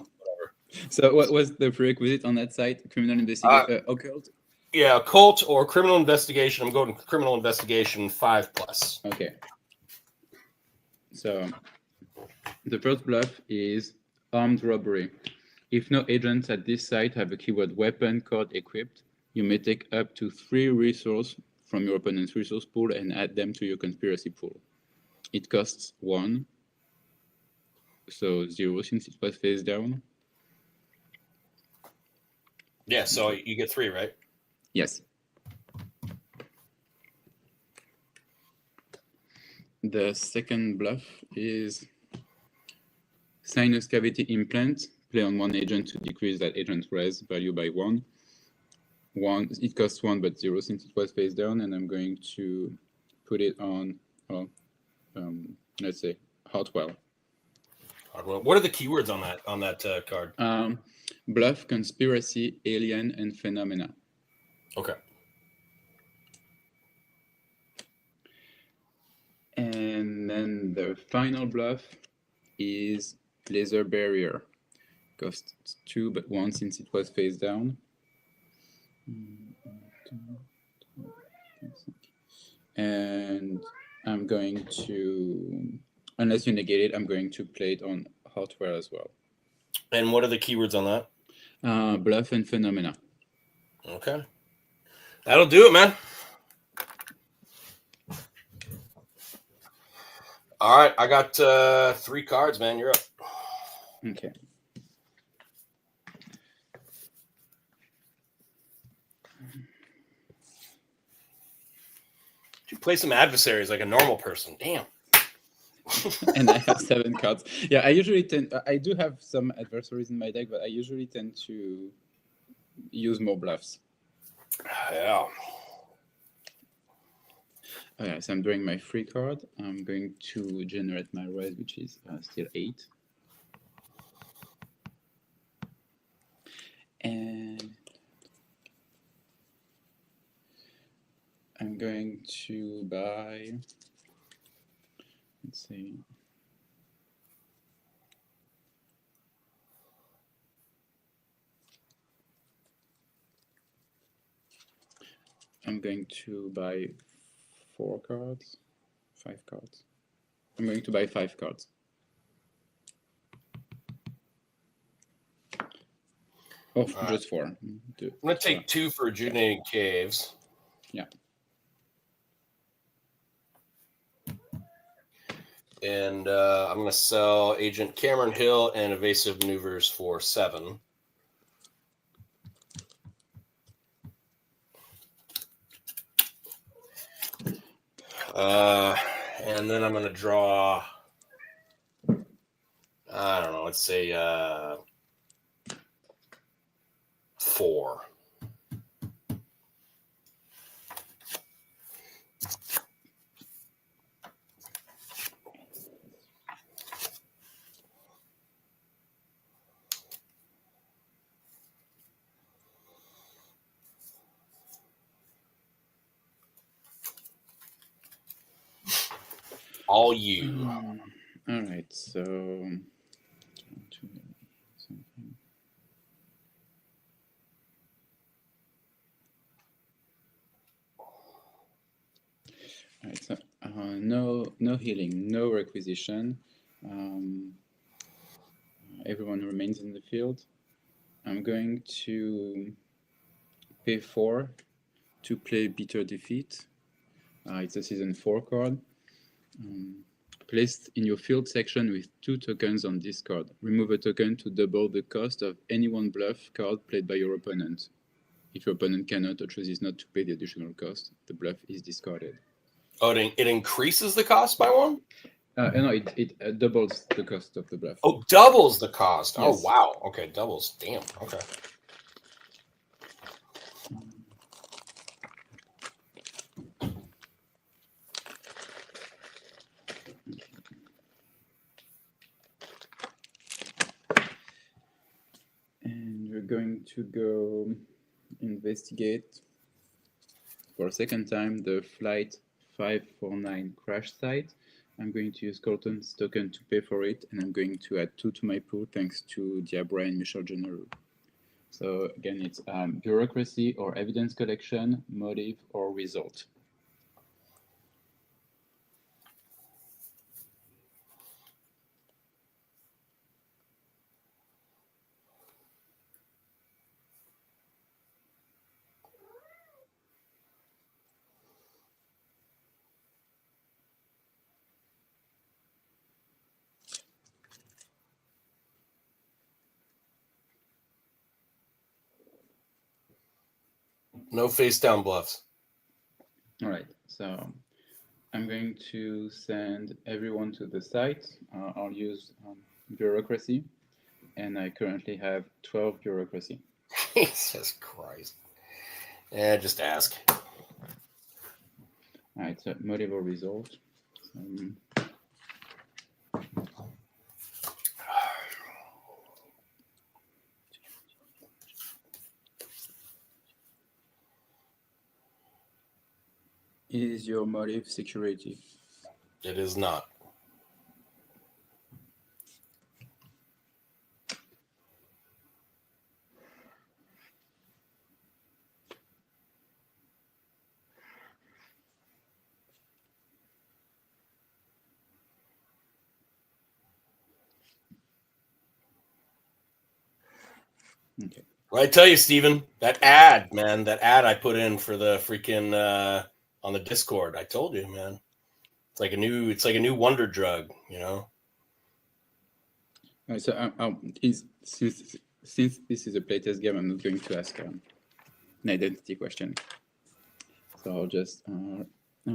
So what was the prerequisite on that site? Criminal investigation, occult? Yeah, occult or criminal investigation. I'm going to criminal investigation 5+. Okay. So the first bluff is armed robbery. If no agents at this site have a keyword weapon card equipped, you may take up to 3 resources from your opponent's resource pool and add them to your conspiracy pool. It costs 1, so 0 since it was face down. Yeah, so you get 3, right? Yes. The second bluff is sinus cavity implant. Play on one agent to decrease that agent's res value by 1. It costs 1 but 0 since it was face down, and I'm going to put it on, let's say, Hartwell. What are the keywords on that card? Bluff, conspiracy, alien, and phenomena. Okay. And then the final bluff is laser barrier. Cost 2 but 1 since it was face down. And I'm going to, unless you negate it, I'm going to play it on hardware as well. And what are the keywords on that? Bluff and phenomena. Okay. That'll do it, man. All right. I got 3 cards, man. You're up. Okay. You play some adversaries like a normal person. Damn. And I have 7 cards. Yeah, I do have some adversaries in my deck, but I usually tend to use more bluffs. Yeah. Okay, so I'm drawing my free card. I'm going to generate my res, which is still 8. And I'm going to buy, let's see, I'm going to buy 4 cards, 5 cards. I'm going to buy 5 cards. Oh, just 4. I'm going to take 2 for Rejuvenating Caves. Yeah. And I'm going to sell Agent Cameron Hill and Evasive Maneuvers for 7. And then I'm going to draw, I don't know, let's say 4. All you. All right, so all right, so no healing, no requisition. Everyone remains in the field. I'm going to pay 4 to play Bitter Defeat. It's a season 4 card. Placed in your field section with 2 tokens on this card. Remove a token to double the cost of any one bluff card played by your opponent. If your opponent cannot or chooses not to pay the additional cost, the bluff is discarded. Oh, it increases the cost by 1? No, it doubles the cost of the bluff. Oh, doubles the cost. Yes. Oh, wow. Okay, doubles. Damn. Okay. And we're going to go investigate for a second time the Flight 549 crash site. I'm going to use Colton's token to pay for it, and I'm going to add 2 to my pool thanks to 𝐗-𝐅i𝐥e𝐬 and 𝐗-𝐅i𝐥e𝐬. So again, it's bureaucracy or evidence collection, motive or result. No face down bluffs. All right, so I'm going to send everyone to the site. I'll use bureaucracy, and I currently have 12 bureaucracy. Jesus Christ. Yeah, just ask. All right, so motive or result. Is your motive security? It is not. Okay. Well, I tell you, Steven, that ad, man, that ad I put in for the freaking on the Discord. I told you, man. It's like a new wonder drug, you know. All right, so since this is a playtest game, I'm not going to ask an identity question. So I'll just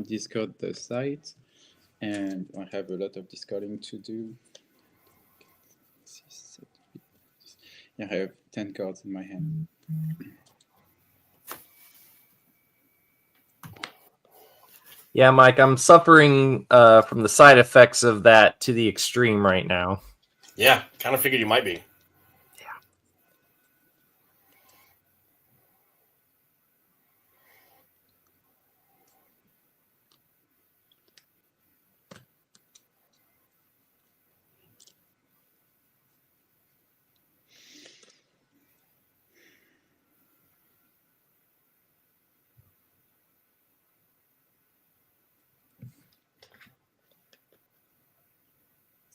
Discord the site, and I have a lot of discarding to do. Yeah, I have 10 cards in my hand. Yeah, Mike, I'm suffering from the side effects of that to the extreme right now. Yeah, kind of figured you might be.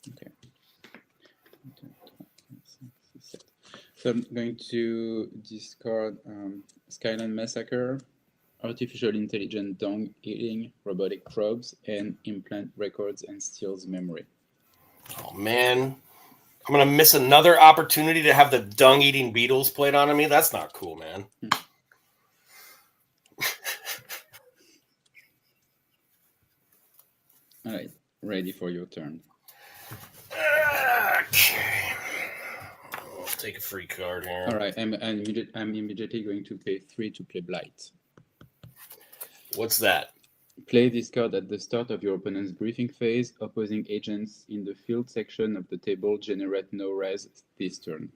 Okay. So I'm going to discard Skyline Massacre, Artificial Intelligent Dung Eating, Robotic Probes, and Implant Records and Steals Memory. Oh, man. I'm going to miss another opportunity to have the dung-eating beetles played onto me? That's not cool, man. All right, ready for your turn. Okay. I'll take a free card here. All right, I'm immediately going to pay 3 to play Blight. What's that? Play this card at the start of your opponent's briefing phase. Opposing agents in the field section of the table generate no res this turn.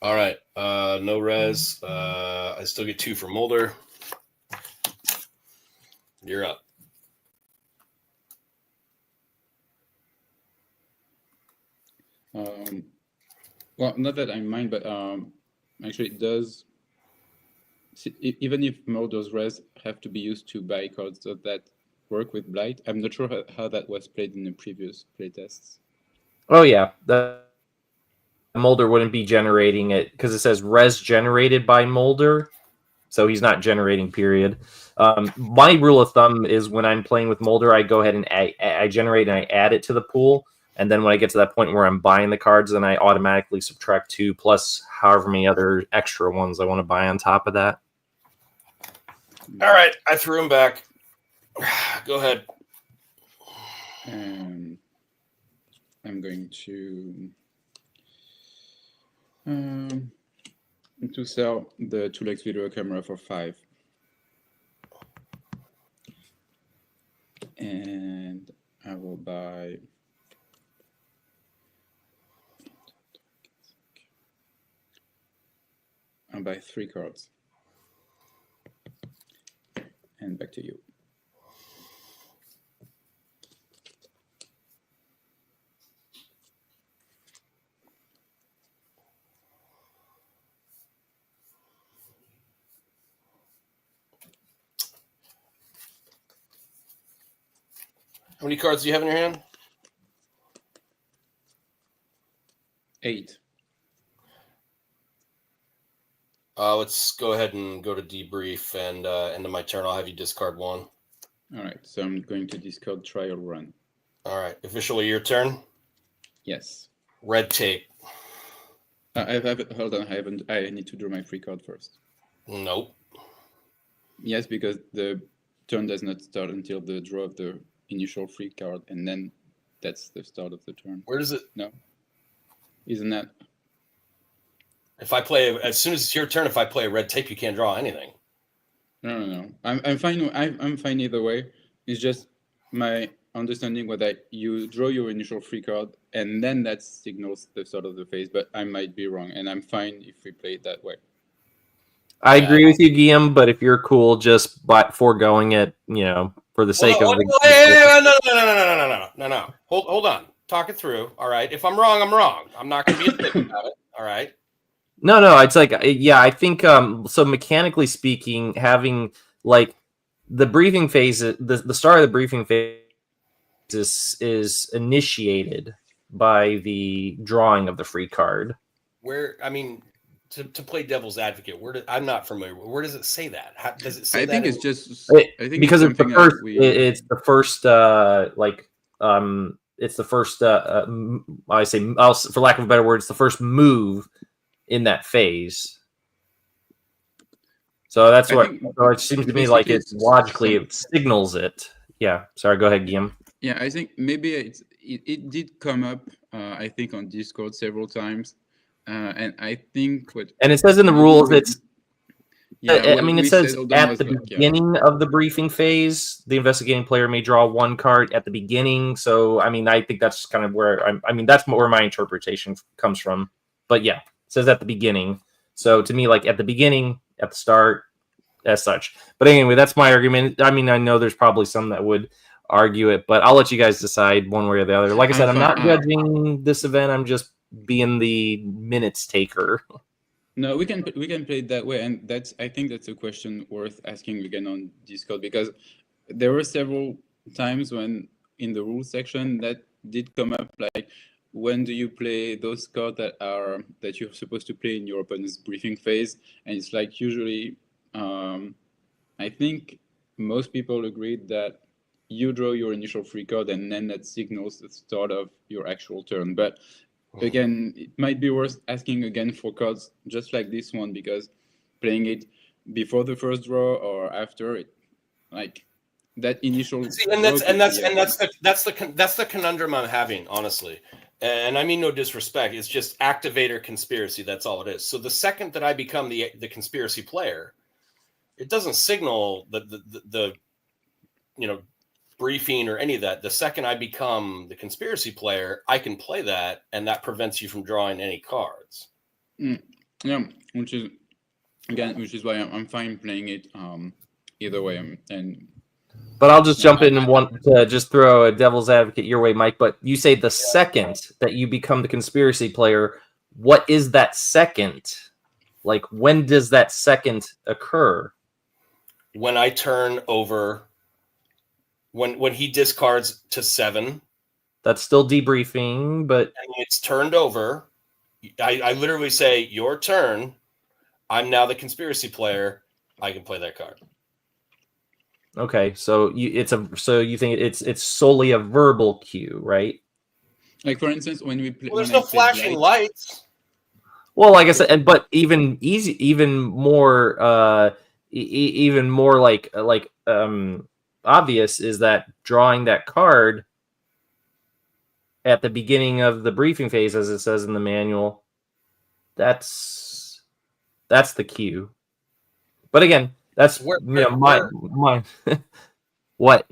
All right. No res. I still get 2 for Mulder. You're up. Well, not that I mind, but actually it does. Even if Mulder's res have to be used to buy cards, does that work with Blight? I'm not sure how that was played in the previous playtests. Oh yeah, the Mulder wouldn't be generating it because it says res generated by Mulder, so he's not generating. Period. My rule of thumb is when I'm playing with Mulder, I go ahead and I generate and I add it to the pool, and then when I get to that point where I'm buying the cards, then I automatically subtract 2 plus however many other extra ones I want to buy on top of that. All right, I threw him back. Go ahead. I'm going to sell the 2x video camera for 5. And I will buy I'll buy 3 cards. And back to you. How many cards do you have in your hand? 8. Let's go ahead and go to debrief, and end of my turn, I'll have you discard 1. All right, so I'm going to discard Trial Run. All right, officially your turn. Yes. Red tape. Hold on, I haven't. I need to draw my free card first. Nope. Yes, because the turn does not start until the draw of the initial free card, and then that's the start of the turn. Where does it? No, isn't that? If I play, as soon as it's your turn, if I play a red tape, you can't draw anything. No. I'm fine. I'm fine either way. It's just my understanding was that you draw your initial free card, and then that signals the start of the phase. But I might be wrong, and I'm fine if we play it that way. I agree with you, Guillaume, but if you're cool just by foregoing it, for the sake of No. Hold on. Talk it through. All right. If I'm wrong, I'm wrong. I'm not going to be a dick about it. All right. No, it's like, yeah, I think, so mechanically speaking, having, like, the briefing phase, the start of the briefing phase is initiated by the drawing of the free card. To play devil's advocate, I'm not familiar. Where does it say that? Does it say I that? think it's just. I think because it's the first. It's the first. It's the first. I say, for lack of a better word, it's the first move in that phase. So that's what. So it seems to me like it logically it signals it. Yeah. Sorry. Go ahead, Guillaume. Yeah, I think maybe it did come up. I think on Discord several times. And I think and it says in the rules it's it says at the beginning of the briefing phase the investigating player may draw one card at the beginning. So I think that's kind of where that's where my interpretation comes from. But yeah, it says at the beginning. So to me, like at the beginning, at the start, as such. But anyway, that's my argument. I know there's probably some that would argue it, but I'll let you guys decide one way or the other. Like I said, I'm not judging this event. I'm just being the minutes taker. No, we can play it that way, and I think that's a question worth asking again on Discord, because there were several times when in the rules section that did come up, like when do you play those cards that you're supposed to play in your opponent's briefing phase, and it's like usually I think most people agreed that you draw your initial free card and then that signals the start of your actual turn. But again, it might be worth asking again for cards just like this one, because playing it before the first draw or after it, like that initial. See, that's the conundrum I'm having, honestly. And I mean no disrespect. It's just activator conspiracy. That's all it is. So the second that I become the conspiracy player, it doesn't signal the briefing or any of that. The second I become the conspiracy player, I can play that, and that prevents you from drawing any cards. Yeah, which is why I'm fine playing it either way. But I'll just jump in and want to just throw a devil's advocate your way, Mike. But you say the second that you become the conspiracy player, what is that second? Like, when does that second occur? When I turn over. When he discards to 7, that's still debriefing, but and it's turned over. I literally say, your turn. I'm now the conspiracy player. I can play that card. Okay, so you think it's solely a verbal cue, right? Like for instance, when we play, there's no flashing lights. Well, like I said, but even more obvious is that drawing that card at the beginning of the briefing phase, as it says in the manual, that's the cue. But again, that's my what?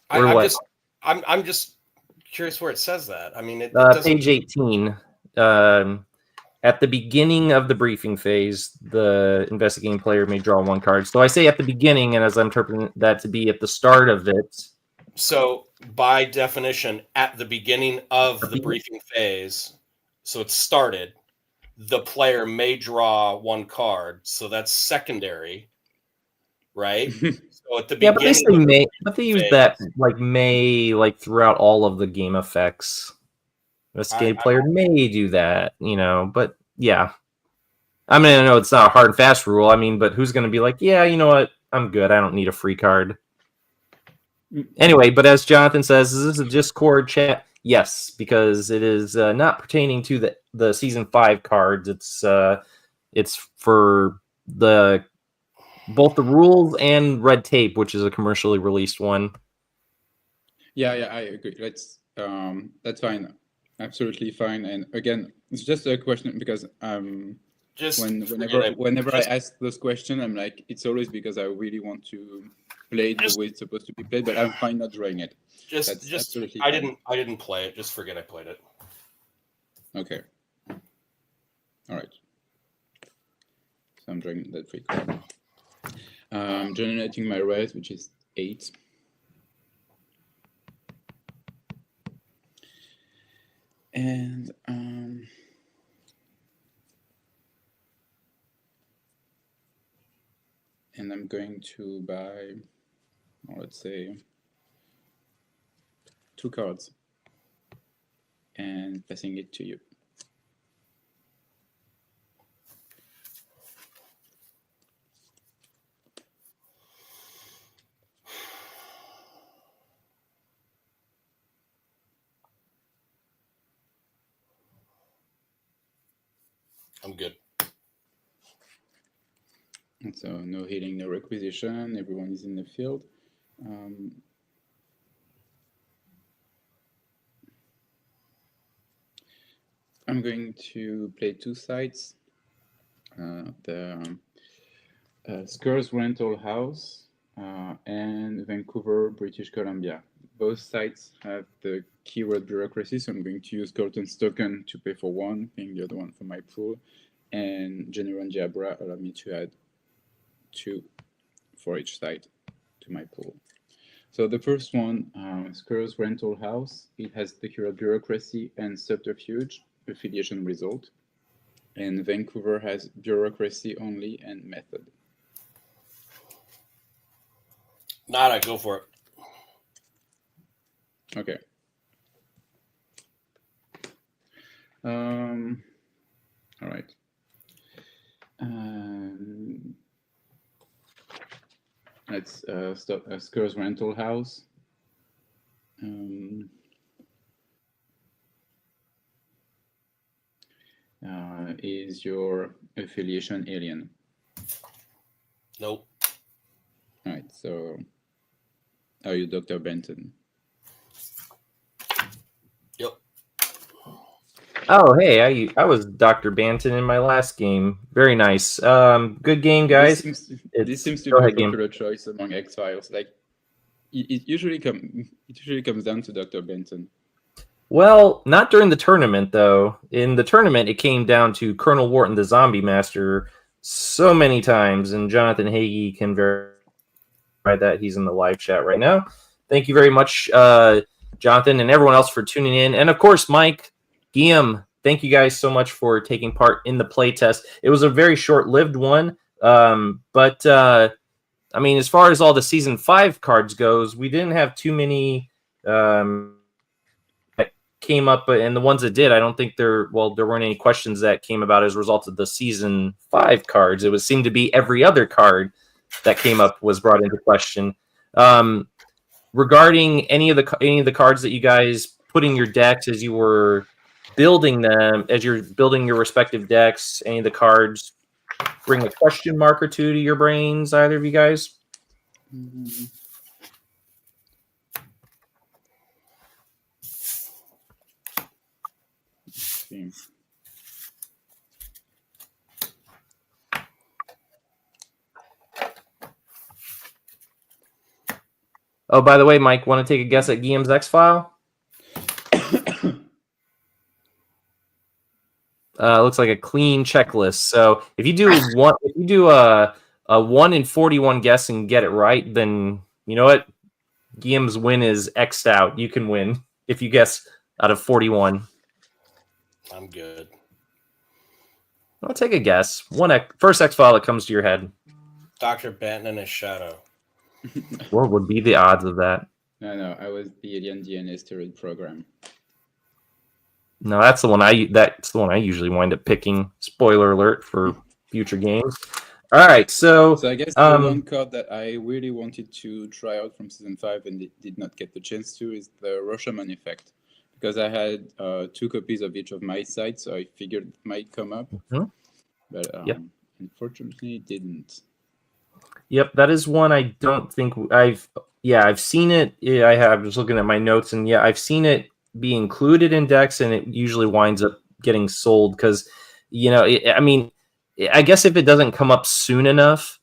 I'm just curious where it says that. I mean, page 18. At the beginning of the briefing phase, the investigating player may draw one card. So I say at the beginning, and as I'm interpreting that to be at the start of it. So by definition, at the beginning of the briefing phase, so it's started, the player may draw one card. So that's secondary, right? So at the beginning, but they say may, but they use that like may like throughout all of the game effects. Investigating player may do that, but yeah. I know it's not a hard and fast rule. But who's going to be like, yeah, you know what? I'm good. I don't need a free card. Anyway, but as Jonathan says, this is a Discord chat. Yes, because it is not pertaining to the season 5 cards. It's for both the rules and Red Tape, which is a commercially released one. Yeah, I agree. That's fine, absolutely fine. And again, it's just a question because whenever I ask those questions, I'm like, it's always because I really want to play it the way it's supposed to be played, but I'm fine not drawing it. Just absolutely I fine. didn't play it. Just forget I played it. Okay. All right. So I'm drawing that free card. Generating my res, which is 8. And I'm going to buy, let's say, 2 cards and passing it to you. I'm good. And so no healing, no requisition. Everyone is in the field. I'm going to play 2 sites. The Scur's Rental House and Vancouver, British Columbia. Both sites have the keyword bureaucracy, so I'm going to use Colton's token to pay for one, paying the other one for my pool. And General and 𝐗-𝐅i𝐥e𝐬 allow me to add 2 for each site to my pool. So the first one, Scur's Rental House, it has the keyword bureaucracy and subterfuge, affiliation result. And Vancouver has bureaucracy only and method. Nada, go for it. Okay. All right. Let's start Scur's Rental House. Is your affiliation alien? Nope. All right, so are you Dr. Benton? Yep. Oh, hey, I was Dr. Banton in my last game. Very nice. Good game, guys. This seems to be a popular choice among X-Files. Like, it usually comes down to Dr. Benton. Well, not during the tournament, though. In the tournament, it came down to Colonel Wharton, the Zombie Master, so many times, and Jonathan 𝐗-𝐅i𝐥e𝐬 can verify that. He's in the live chat right now. Thank you very much, Jonathan, and everyone else for tuning in. And, of course, Mike, Guillaume, thank you guys so much for taking part in the playtest. It was a very short-lived one, but I mean, as far as all the Season 5 cards goes, we didn't have too many came up, and the ones that did, I don't think there weren't any questions that came about as a result of the Season 5 cards. It seemed to be every other card that came up was brought into question. Regarding any of the cards that you guys put in your decks as you were building them, as you're building your respective decks, any of the cards bring a question mark or two to your brains, either of you guys? Mm-hmm. Oh, by the way, Mike, want to take a guess at Guillaume's X-File? Looks like a clean checklist. So if you do a 1 in 41 guess and get it right, then you know what? Guillaume's win is X'd out. You can win if you guess out of 41. I'm good. I'll take a guess. First X-File that comes to your head. Dr. Benton and his shadow. What would be the odds of that? No, I was the alien DNA steroid program. No, that's the one I usually wind up picking. Spoiler alert for future games. All right, so I guess the one card that I really wanted to try out from Season 5 and did not get the chance to is the Rashomon effect, because I had 2 copies of each of my sites, so I figured it might come up. But unfortunately, it didn't. Yep, that is one I don't think I've seen it. Yeah, I was looking at my notes, and I've seen it be included in decks, and it usually winds up getting sold because, I mean, I guess if it doesn't come up soon enough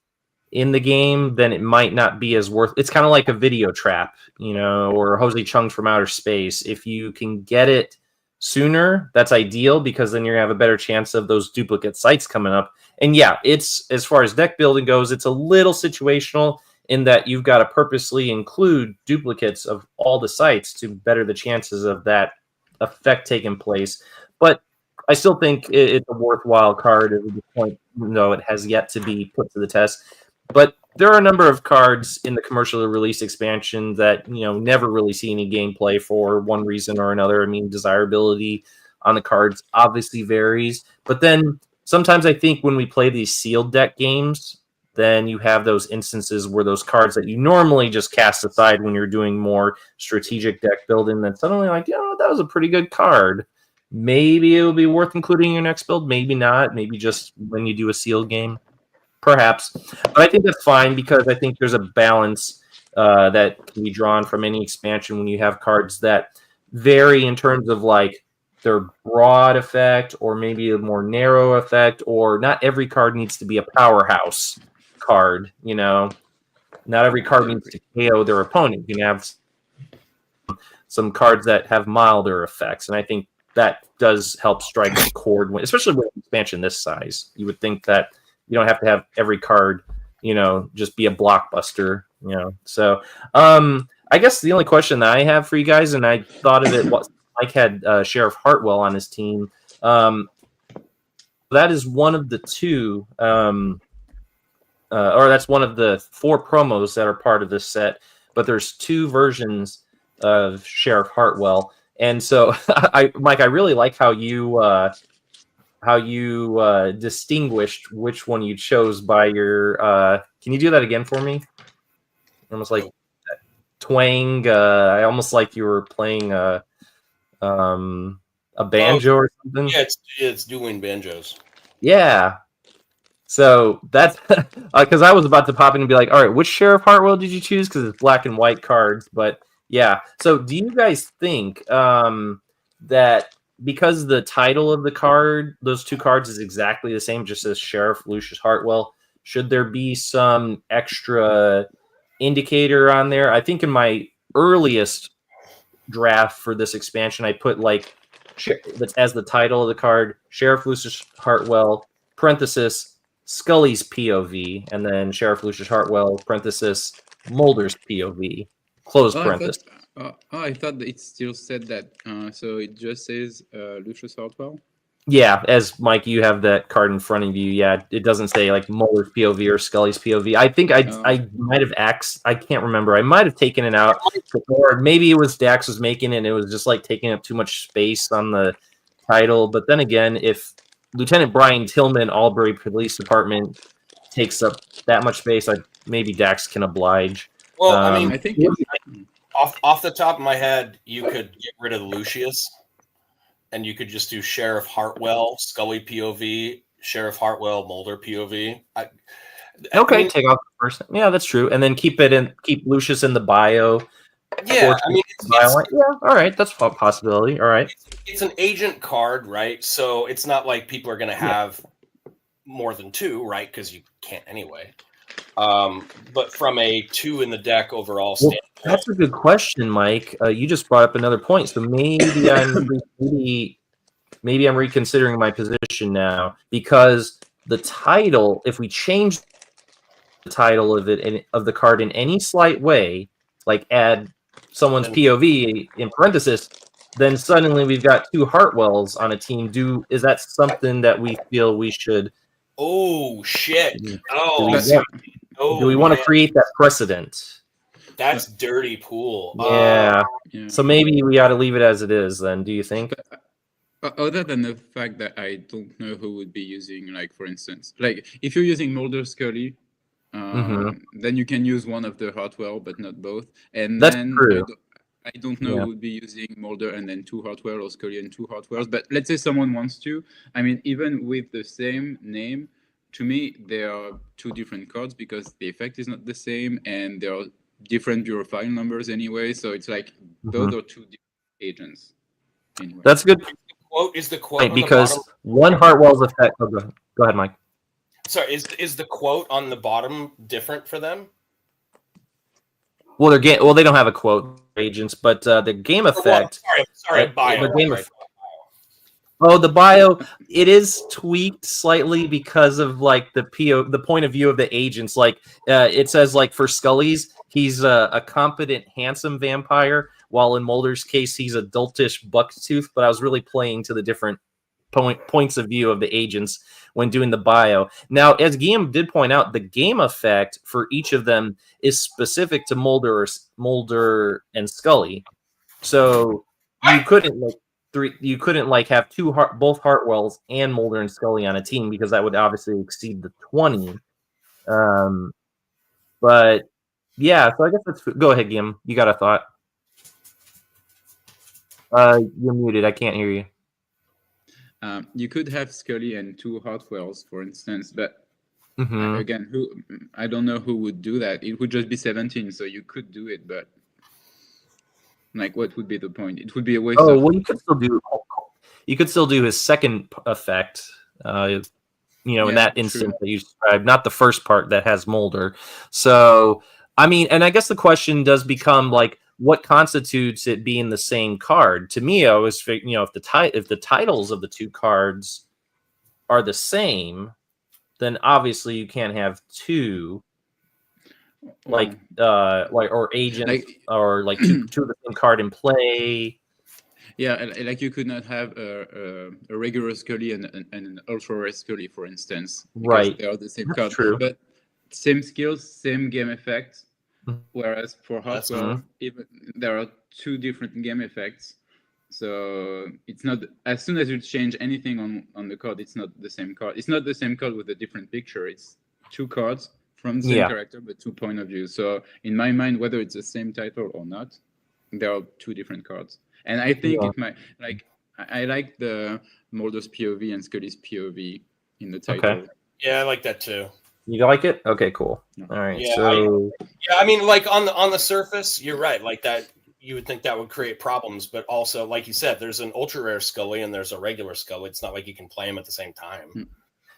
in the game, then it might not be as worth. It's kind of like a video trap, or Jose Chung's from Outer Space. If you can get it sooner, that's ideal because then you're gonna have a better chance of those duplicate sites coming up. And it's, as far as deck building goes, it's a little situational in that you've got to purposely include duplicates of all the sites to better the chances of that effect taking place. But I still think it's a worthwhile card at this point, even though it has yet to be put to the test. But there are a number of cards in the commercially released expansion that, never really see any gameplay for one reason or another. I mean, desirability on the cards obviously varies. But then sometimes I think when we play these sealed deck games, then you have those instances where those cards that you normally just cast aside when you're doing more strategic deck building, then suddenly like, that was a pretty good card. Maybe it will be worth including in your next build. Maybe not. Maybe just when you do a sealed game. Perhaps. But I think that's fine because I think there's a balance that can be drawn from any expansion when you have cards that vary in terms of like their broad effect or maybe a more narrow effect, or not every card needs to be a powerhouse card, Not every card needs to KO their opponent. You can have some cards that have milder effects, and I think that does help strike a chord, especially with an expansion this size. You would think that you don't have to have every card, just be a blockbuster, So I guess the only question that I have for you guys, and I thought of it, Mike had Sheriff Hartwell on his team. That is one of the two, or that's one of the 4 promos that are part of this set. But there's 2 versions of Sheriff Hartwell, and so Mike, I really like how you distinguished which one you chose by your. Can you do that again for me? Almost like twang. I almost like you were playing a banjo or something. Yeah, it's dueling banjos. Yeah. So that's because I was about to pop in and be like, all right, which Sheriff Hartwell did you choose? Because it's black and white cards. But yeah. So do you guys think that because the title of the card, those 2 cards is exactly the same, just as Sheriff Lucius Hartwell, should there be some extra indicator on there? I think in my earliest draft for this expansion, I put as the title of the card, Sheriff Lucius Hartwell, parenthesis, Scully's POV, and then Sheriff Lucius Hartwell, parenthesis, Mulder's POV, close parenthesis. I thought it still said that. So it just says Lucius Hartwell? Yeah, as Mike, you have that card in front of you. Yeah, it doesn't say like Mulder's POV or Scully's POV. I think I might have I can't remember. I might have taken it out, or maybe it was Dax was making it and it was just like taking up too much space on the title. But then again, if Lieutenant Brian Tillman, Albury Police Department, takes up that much space, maybe Dax can oblige. Well, I mean, I think off the top of my head, you could get rid of Lucius, and you could just do Sheriff Hartwell, Scully POV, Sheriff Hartwell, Mulder POV. Take off the first. Yeah, that's true, and then keep Lucius in the bio. Yeah, I mean, all right, that's a possibility. All right, it's an agent card, right? So it's not like people are going to have more than 2, right? Because you can't anyway. But from a 2 in the deck overall standpoint, that's a good question, Mike. You just brought up another point, so maybe I'm reconsidering my position now, because the title, if we change the title of it of the card in any slight way, like add someone's POV in parenthesis, then suddenly we've got 2 Hartwells on a team. Is that something that we feel we should? Oh shit! Do we want to create that precedent? That's dirty pool. Yeah. So maybe we ought to leave it as it is then, do you think? Other than the fact that I don't know who would be using, like, for instance, like if you're using Mulder Scully, then you can use one of the Hartwell, but not both. And that's then true. I don't know who would be using Mulder and then 2 Hartwell or Scully and 2 Hartwells, but let's say someone wants to. I mean, even with the same name, to me, there are 2 different cards because the effect is not the same and there are different bureau file numbers anyway. So it's like those are 2 different agents. Anyway. That's good. Is the quote because on the one Hartwell's effect. Oh, go ahead, Mike. Sorry, is the quote on the bottom different for them? Well, they don't have a quote agents, but the game effect. Sorry, bio. The game the bio. It is tweaked slightly because of like the point of view of the agents. Like it says, like for Scully's, he's a competent, handsome vampire, while in Mulder's case, he's a doltish bucktooth. But I was really playing to the different points of view of the agents when doing the bio. Now, as Guillaume did point out, the game effect for each of them is specific to Mulder and Scully. So you couldn't have both Hartwells and Mulder and Scully on a team because that would obviously exceed the 20. But yeah, so I guess go ahead, Guillaume. You got a thought? You're muted. I can't hear you. You could have Scully and 2 Hartwells, for instance, but again, I don't know who would do that. It would just be 17, so you could do it, but like, what would be the point? It would be a waste. Oh, well, you could still do his second effect. In that instance that you described, not the first part that has Mulder. So, I mean, and I guess the question does become like, what constitutes it being the same card? To me, I was figuring, if the titles of the 2 cards are the same, then obviously you can't have 2 or agents or like two of the same card in play. Yeah, like you could not have a regular Scully and an ultra rare Scully, for instance. Right, they are the same That's card, true. But same skills, same game effect. Whereas for Hartwell, even there are 2 different game effects, so it's not, as soon as you change anything on the card, it's not the same card. It's not the same card with a different picture. It's 2 cards from the same character, but 2 point of view. So in my mind, whether it's the same title or not, there are 2 different cards. And I think it might, like, I like the Mulder's POV and Scully's POV in the title. Okay. Yeah, I like that too. You like it? Okay, cool. All right. Yeah, I mean, like on the surface, you're right. Like that, you would think that would create problems, but also, like you said, there's an ultra rare Scully and there's a regular Scully. It's not like you can play them at the same time.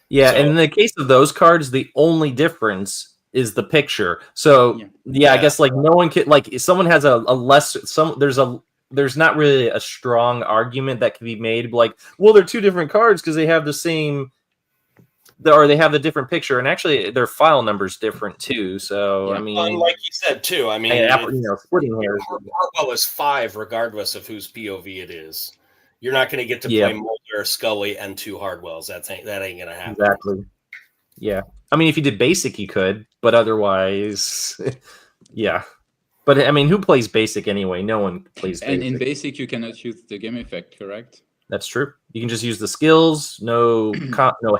Yeah, and in the case of those cards, the only difference is the picture. So I guess like no one can, like if someone has a less there's not really a strong argument that can be made like, well, they're 2 different cards because they have the same. Or they have a different picture, and actually their file number's different too. So I mean, like you said too. I mean, splitting hairs. Hartwell is 5 regardless of whose POV it is. You're not going to get to play Mulder, Scully, and 2 Hartwells. That ain't going to happen. Exactly. Yeah, I mean, if you did basic, you could, but otherwise, yeah. But I mean, who plays basic anyway? No one plays basic. And in basic, you cannot use the game effect, correct? That's true. You can just use the skills, no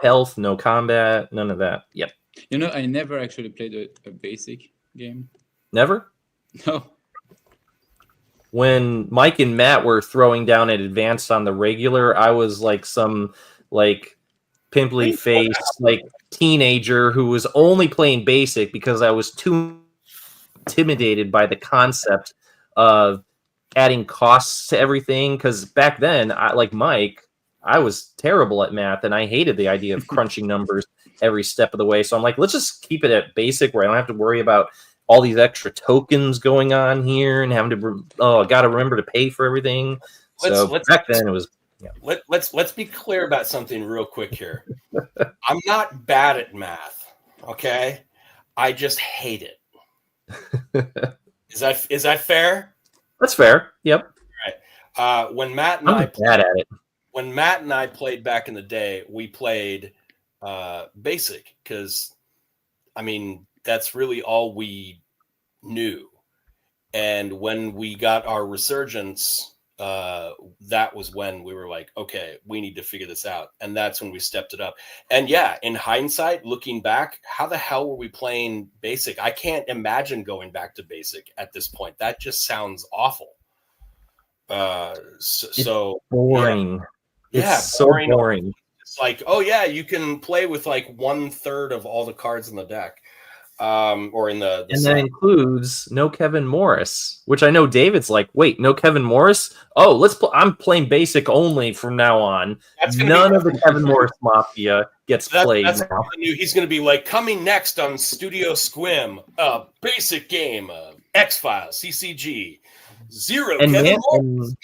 health, no combat, none of that. Yep. I never actually played a basic game. Never? No. When Mike and Matt were throwing down at advanced on the regular, I was like some like pimply faced like teenager who was only playing basic because I was too intimidated by the concept of adding costs to everything, because back then, like Mike, I was terrible at math and I hated the idea of crunching numbers every step of the way. So I'm like, let's just keep it at basic where I don't have to worry about all these extra tokens going on here and having to I got to remember to pay for everything. Back then it was. Yeah. Let's be clear about something real quick here. I'm not bad at math, okay? I just hate it. Is that fair? That's fair. Yep. All right. When Matt and I played back in the day, we played basic because, I mean, that's really all we knew. And when we got our resurgence, that was when we were like, okay, we need to figure this out. And that's when we stepped it up. And yeah, in hindsight, looking back, how the hell were we playing basic? I can't imagine going back to basic at this point. That just sounds awful. So boring. Yeah, It's so boring. It's like, oh yeah, you can play with like 1/3 of all the cards in the deck, or in the and that includes no Kevin Morris, which I know David's like, wait, no Kevin Morris? Oh, I'm playing basic only from now on. None of the Kevin Morris Mafia gets played now. He's going to be like, coming next on Studio Squim, a basic game of X-Files CCG, zero and Kevin Morris.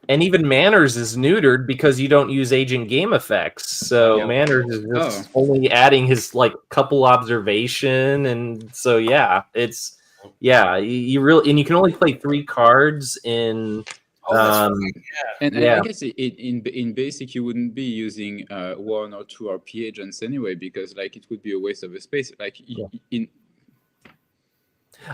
And even Manners is neutered because you don't use agent game effects. So Manners is just only adding his like couple observation, and so you really, and you can only play 3 cards in. I guess in basic you wouldn't be using 1 or 2 RP agents anyway, because like it would be a waste of a space. Like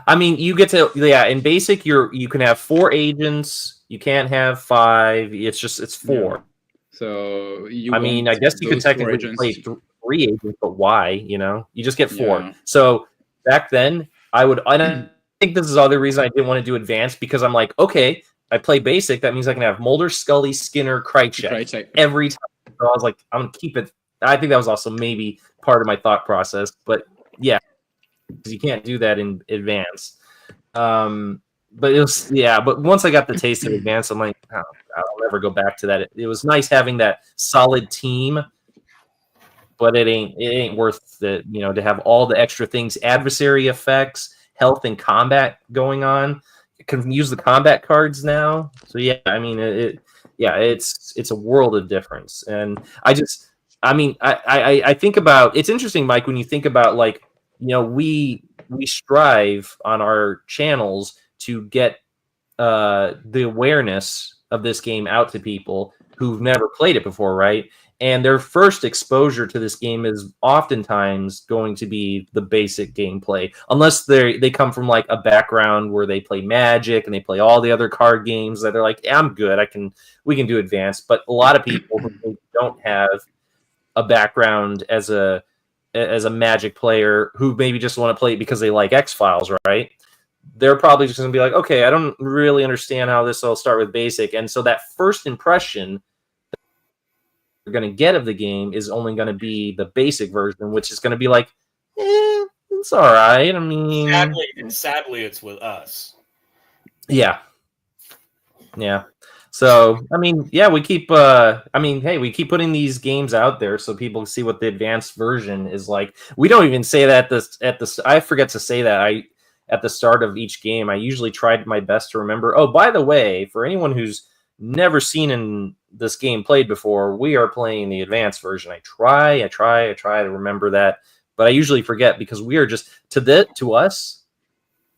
I mean, you get to in basic you can have 4 agents. You can't have 5. It's 4. So I guess you could technically play 3 agents, but why? You just get 4. Yeah. So back then, I think this is the other reason I didn't want to do advanced, because I'm like, okay, I play basic. That means I can have Mulder, Scully, Skinner, Krychek every time. So I was like, I'm gonna keep it. I think that was also maybe part of my thought process, but yeah, because you can't do that in advanced. But it was but once I got the taste of advanced, I'm like, oh, I'll never go back to that. It was nice having that solid team, but it ain't worth the to have all the extra things, adversary effects, health and combat going on. You can use the combat cards now. So I mean it's a world of difference. And I think about, it's interesting, Mike, when you think about like, we strive on our channels to get the awareness of this game out to people who've never played it before, right? And their first exposure to this game is oftentimes going to be the basic gameplay, unless they come from like a background where they play Magic and they play all the other card games that they're like, yeah, I'm good, we can do advanced. But a lot of people who don't have a background as a Magic player, who maybe just want to play it because they like X-Files, right? They're probably just going to be like, okay, I don't really understand how this will start with basic. And so that first impression that you're going to get of the game is only going to be the basic version, which is going to be like, it's all right. I mean, sadly, it's with us. Yeah. So, I mean, we keep, we keep putting these games out there so people see what the advanced version is like. We don't even say that I forget to say that at the start of each game. I usually tried my best to remember, oh, by the way, for anyone who's never seen this game played before, we are playing the advanced version. I try to remember that, but I usually forget, because we are just, to us,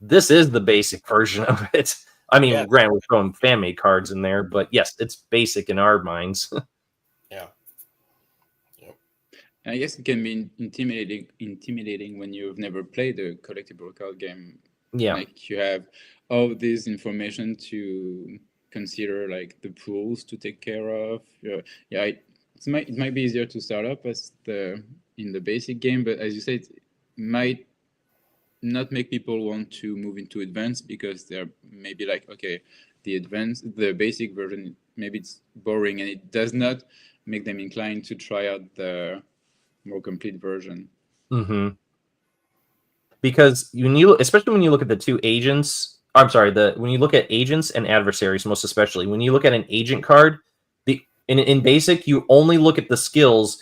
this is the basic version of it. I mean, granted, we're throwing fan-made cards in there, but yes, it's basic in our minds. I guess it can be intimidating when you've never played a collectible card game. Yeah. Like you have all this information to consider, like the pools to take care of. It might be easier to start up in the basic game, but as you said, it might not make people want to move into advanced, because they're maybe like, okay, the basic version, maybe it's boring, and it does not make them inclined to try out the more complete version. Mm-hmm. Because especially when you look at the 2 agents, when you look at agents and adversaries, most especially, when you look at an agent card, in basic, you only look at the skills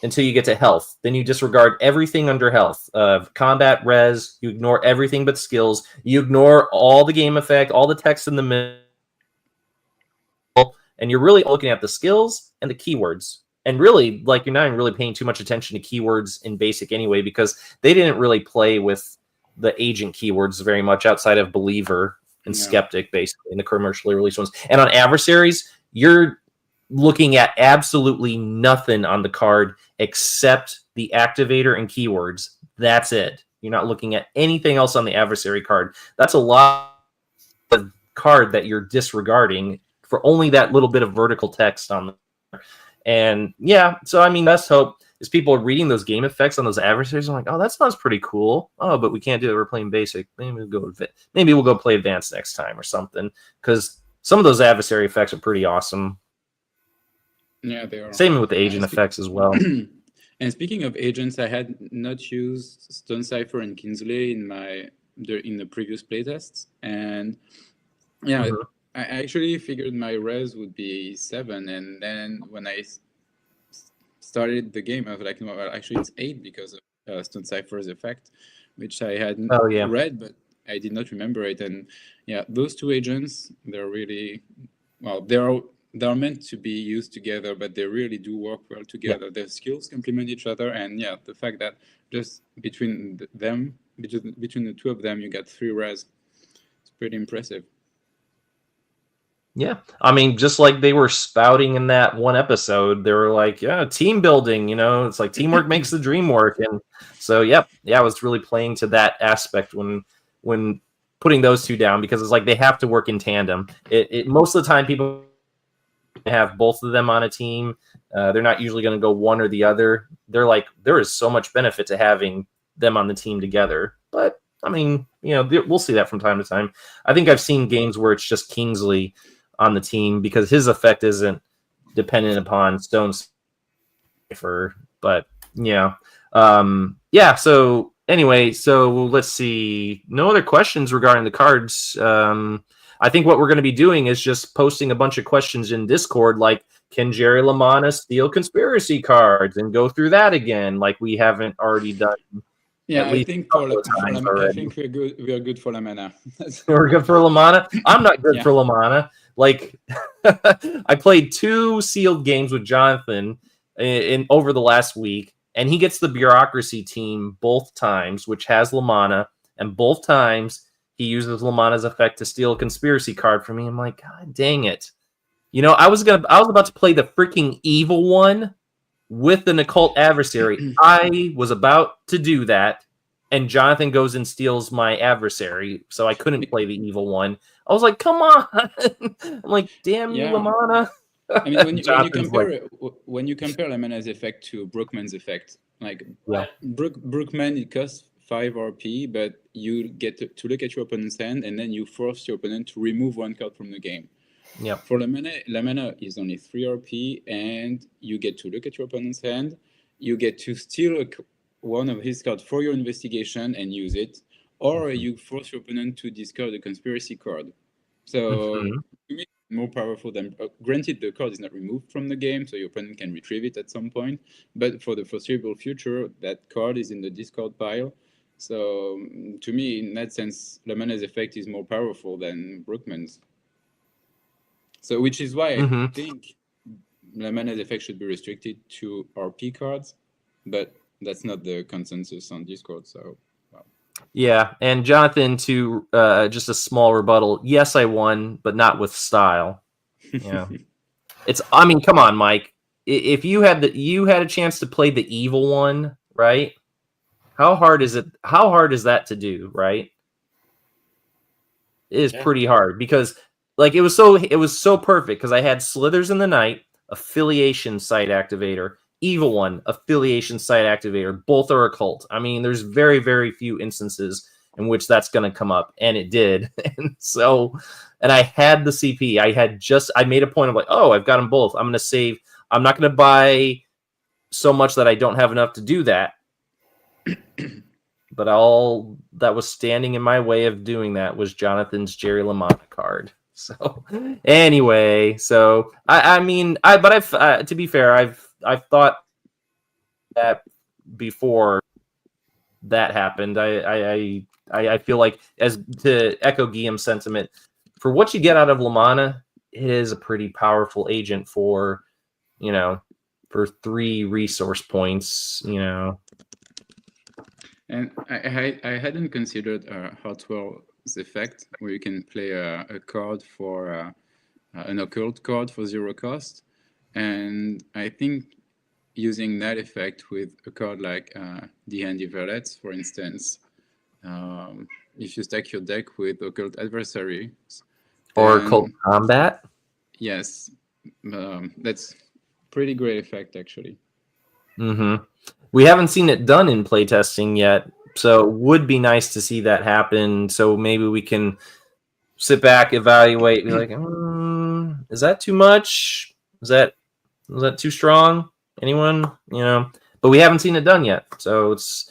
until you get to health. Then you disregard everything under health. Combat, res, you ignore everything but skills. You ignore all the game effect, all the text in the middle, and you're really looking at the skills and the keywords. And really, like, you're not even really paying too much attention to keywords in basic anyway, because they didn't really play with the agent keywords very much outside of Believer and Skeptic, basically, in the commercially released ones. And on adversaries, you're looking at absolutely nothing on the card except the activator and keywords. That's it. You're not looking at anything else on the adversary card. That's a lot of card that you're disregarding for only that little bit of vertical text on the. And so I mean, best hope is people are reading those game effects on those adversaries. I'm like, oh, that sounds pretty cool. Oh, but we can't do it. We're playing basic. Maybe we'll go play advanced next time or something. Because some of those adversary effects are pretty awesome. Yeah, they are. Same with the agent effects as well. And speaking of agents, I had not used Stonecipher and Kingsley in the previous playtests, and yeah, I actually figured my res would be 7, and then when I started the game, I was like, no, well, actually it's 8 because of Stonecipher's effect, which I hadn't read, but I did not remember it. And yeah, those two agents, they're really, well, they're meant to be used together, but they really do work well together. Their skills complement each other, and yeah, the fact that just between the two of them, you got 3 res, it's pretty impressive. Yeah, I mean, just like they were spouting in that one episode, they were like, "Yeah, team building." It's like teamwork makes the dream work, and so I was really playing to that aspect when putting those two down, because it's like they have to work in tandem. It most of the time people have both of them on a team. They're not usually going to go one or the other. They're like, there is so much benefit to having them on the team together, but I mean, we'll see that from time to time. I think I've seen games where it's just Kingsley on the team because his effect isn't dependent upon Stonecipher. But so anyway, so let's see. No other questions regarding the cards. I think what we're going to be doing is just posting a bunch of questions in Discord, like, can Jerry LaManna steal conspiracy cards, and go through that again, like we haven't already done. Yeah, I think I think we're good. We are good for LaManna. We're good for LaManna. I'm not good for LaManna. Like, I played 2 sealed games with Jonathan in over the last week, and he gets the bureaucracy team both times, which has LaManna, and both times he uses LaManna's effect to steal a conspiracy card from me. I'm like, God dang it! I was about to play the freaking evil one with an occult adversary. I was about to do that, and Jonathan goes and steals my adversary, so I couldn't play the evil one. I was like, come on! I'm like, damn you, LaManna. I mean, when you compare LaManna's effect to Brookman's effect, like Brookman, it costs 5 RP, but you get to look at your opponent's hand, and then you force your opponent to remove 1 card from the game. Yeah. For LaManna is only 3 RP, and you get to look at your opponent's hand. You get to steal one of his cards for your investigation and use it, or you force your opponent to discard a conspiracy card. So to me, it's more powerful than. Granted, the card is not removed from the game, so your opponent can retrieve it at some point. But for the foreseeable future, that card is in the discard pile. So to me, in that sense, LaManna's effect is more powerful than Brookman's. So, which is why I think LaManna's effect should be restricted to RP cards, but that's not the consensus on Discord. So, well. Yeah, and Jonathan, to just a small rebuttal. Yes, I won, but not with style. Yeah, I mean, come on, Mike. If you had a chance to play the evil one, right? How hard is it? How hard is that to do, right? It is pretty hard because, like, it was so perfect because I had Slithers in the Night, affiliation site activator, evil one, affiliation site activator. Both are occult. I mean, there's very, very few instances in which that's going to come up, and it did. And I had the CP. I made a point of like, oh, I've got them both. I'm going to save. I'm not going to buy so much that I don't have enough to do that. But all that was standing in my way of doing that was Jonathan's Jerry LaManna card. So anyway, I've to be fair, I've thought that before that happened. I feel like, as to echo Guillaume's sentiment, for what you get out of LaManna, it is a pretty powerful agent for 3 resource points, And I hadn't considered Hartwell's effect, where you can play a card for an occult card for 0 cost. And I think using that effect with a card like the Handy Valets, for instance, if you stack your deck with occult adversaries. Or occult combat? Yes. That's pretty great effect, actually. Mm-hmm. We haven't seen it done in playtesting yet, so it would be nice to see that happen. So maybe we can sit back, evaluate, be like, is that too much? Is that too strong? Anyone? But we haven't seen it done yet, so it's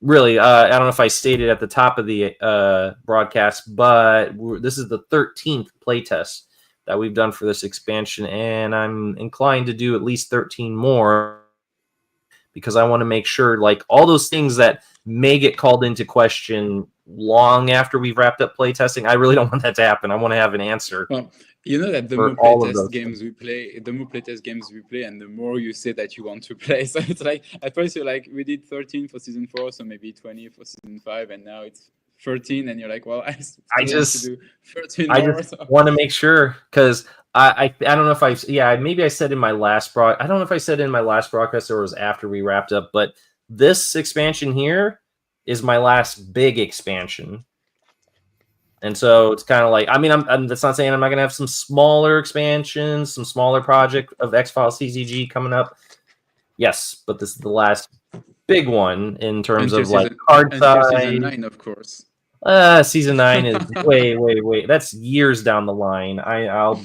really. I don't know if I stated at the top of the broadcast, but this is the 13th playtest that we've done for this expansion, and I'm inclined to do at least 13 more because I want to make sure, like, all those things that may get called into question long after we've wrapped up playtesting, I really don't want that to happen. I want to have an answer. Well, you know that the more playtest games we play, and the more you say that you want to play. So it's like, at first you're like, we did 13 for season 4, so maybe 20 for season 5, and now it's 13, and you're like, well, I just want to do 13 more. I just want to make sure, because I don't know if maybe I said in my last I don't know if I said in my last broadcast or it was after we wrapped up, but this expansion here is my last big expansion. And so it's kind of like, I mean, that's not saying I'm not going to have some smaller expansions, some smaller project of X-Files CCG coming up. Yes, but this is the last big one in terms of like card size. Season 9, of course. Season 9 is way. That's years down the line. I'll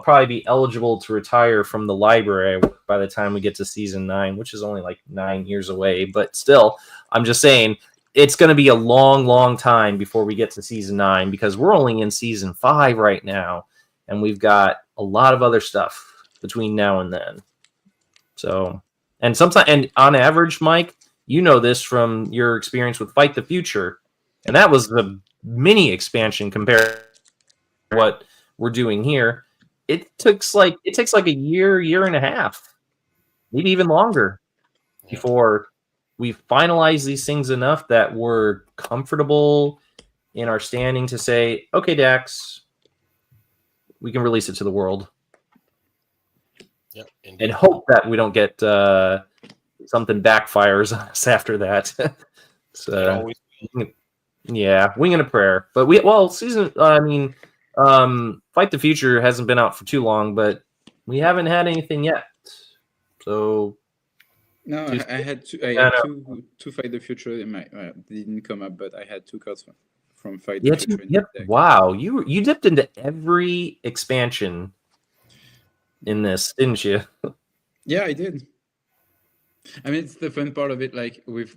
probably be eligible to retire from the library by the time we get to season 9, which is only like 9 years away. But still, I'm just saying, it's going to be a long time before we get to season 9 because we're only in season 5 right now, and we've got a lot of other stuff between now and then. So, and on average, Mike, you know this from your experience with Fight the Future, and that was the mini expansion compared to what we're doing here. It takes like a year and a half, maybe even longer, before we finalize these things enough that we're comfortable in our standing to say, okay, Dax, we can release it to the world. Yep, and hope that we don't get something backfires on us after that. So, yeah, wing and a prayer. But Fight the Future hasn't been out for too long, but we haven't had anything yet. So no, I had two Fight the Future in my didn't come up, but I had 2 cards from Fight the Future. Yep. Wow, you dipped into every expansion in this, didn't you? Yeah, I did. I mean, it's the fun part of it. Like we're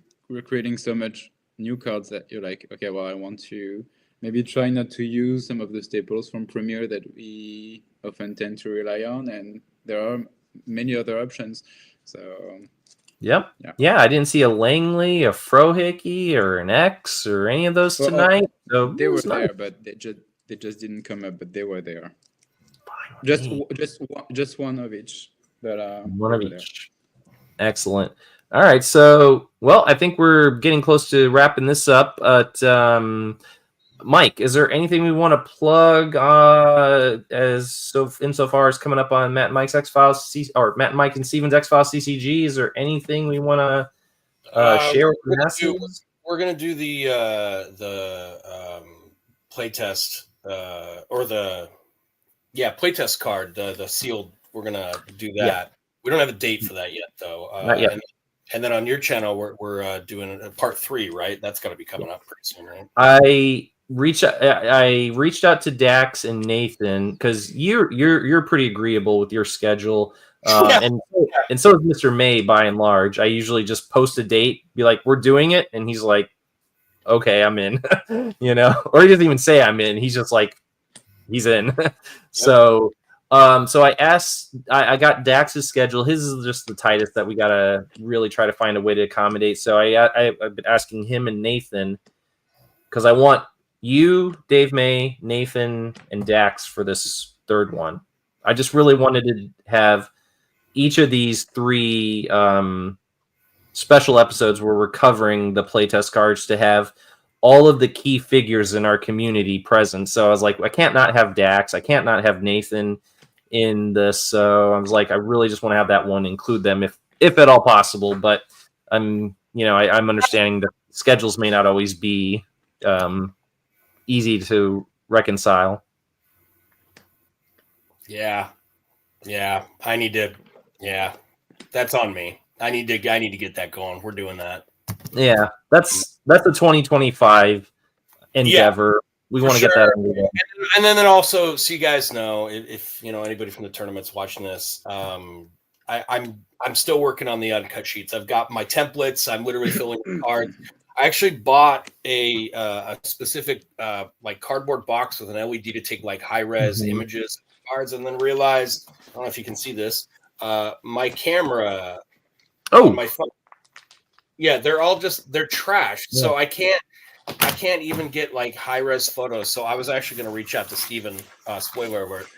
creating so much new cards that you're like, okay, well, I want to maybe try not to use some of the staples from Premiere that we often tend to rely on, and there are many other options. So, yeah. I didn't see a Langley, a Frohickey, or an X, or any of those tonight. So they were there, but they just didn't come up. But they were there. Just one of each. But one of each. Excellent. All right, so I think we're getting close to wrapping this up. But Mike, is there anything we want to plug insofar as coming up on Matt and Mike's X-Files or Matt and Mike and Steven's X-Files CCG? Is there anything we want to share with the masses? We're going to do the playtest playtest card, the sealed. We're going to do that. Yeah. We don't have a date for that yet, though. Not yet. And then on your channel, we're doing a part 3, right? That's got to be coming up pretty soon, right? I reached out to Dax and Nathan because you're pretty agreeable with your schedule, and so is Mr. May by and large. I usually just post a date, be like, "We're doing it," and he's like, "Okay, I'm in," or he doesn't even say I'm in. He's just like, he's in. Yep. So I got Dax's schedule. His is just the tightest that we gotta really try to find a way to accommodate. So I've been asking him and Nathan because I want you, Dave May, Nathan, and Dax for this third one. I just really wanted to have each of these 3 special episodes where we're covering the playtest cards to have all of the key figures in our community present. So I was like, I can't not have Dax. I can't not have Nathan in this. So I was like, I really just want to have that one, include them if at all possible. But I'm understanding that schedules may not always be easy to reconcile. Yeah. I need to. Yeah, that's on me. I need to get that going. We're doing that. Yeah, that's a 2025 endeavor. we want to get that under there. And then also, so you guys know, if you know anybody from the tournament's watching this, I'm still working on the uncut sheets. I've got my templates. I'm literally filling the cards. I actually bought a specific like cardboard box with an LED to take like high res images of cards, and then realized, I don't know if you can see this, my camera, on my phone, yeah, they're trashed, so I can't even get like high res photos. So I was actually going to reach out to Steven, spoiler alert,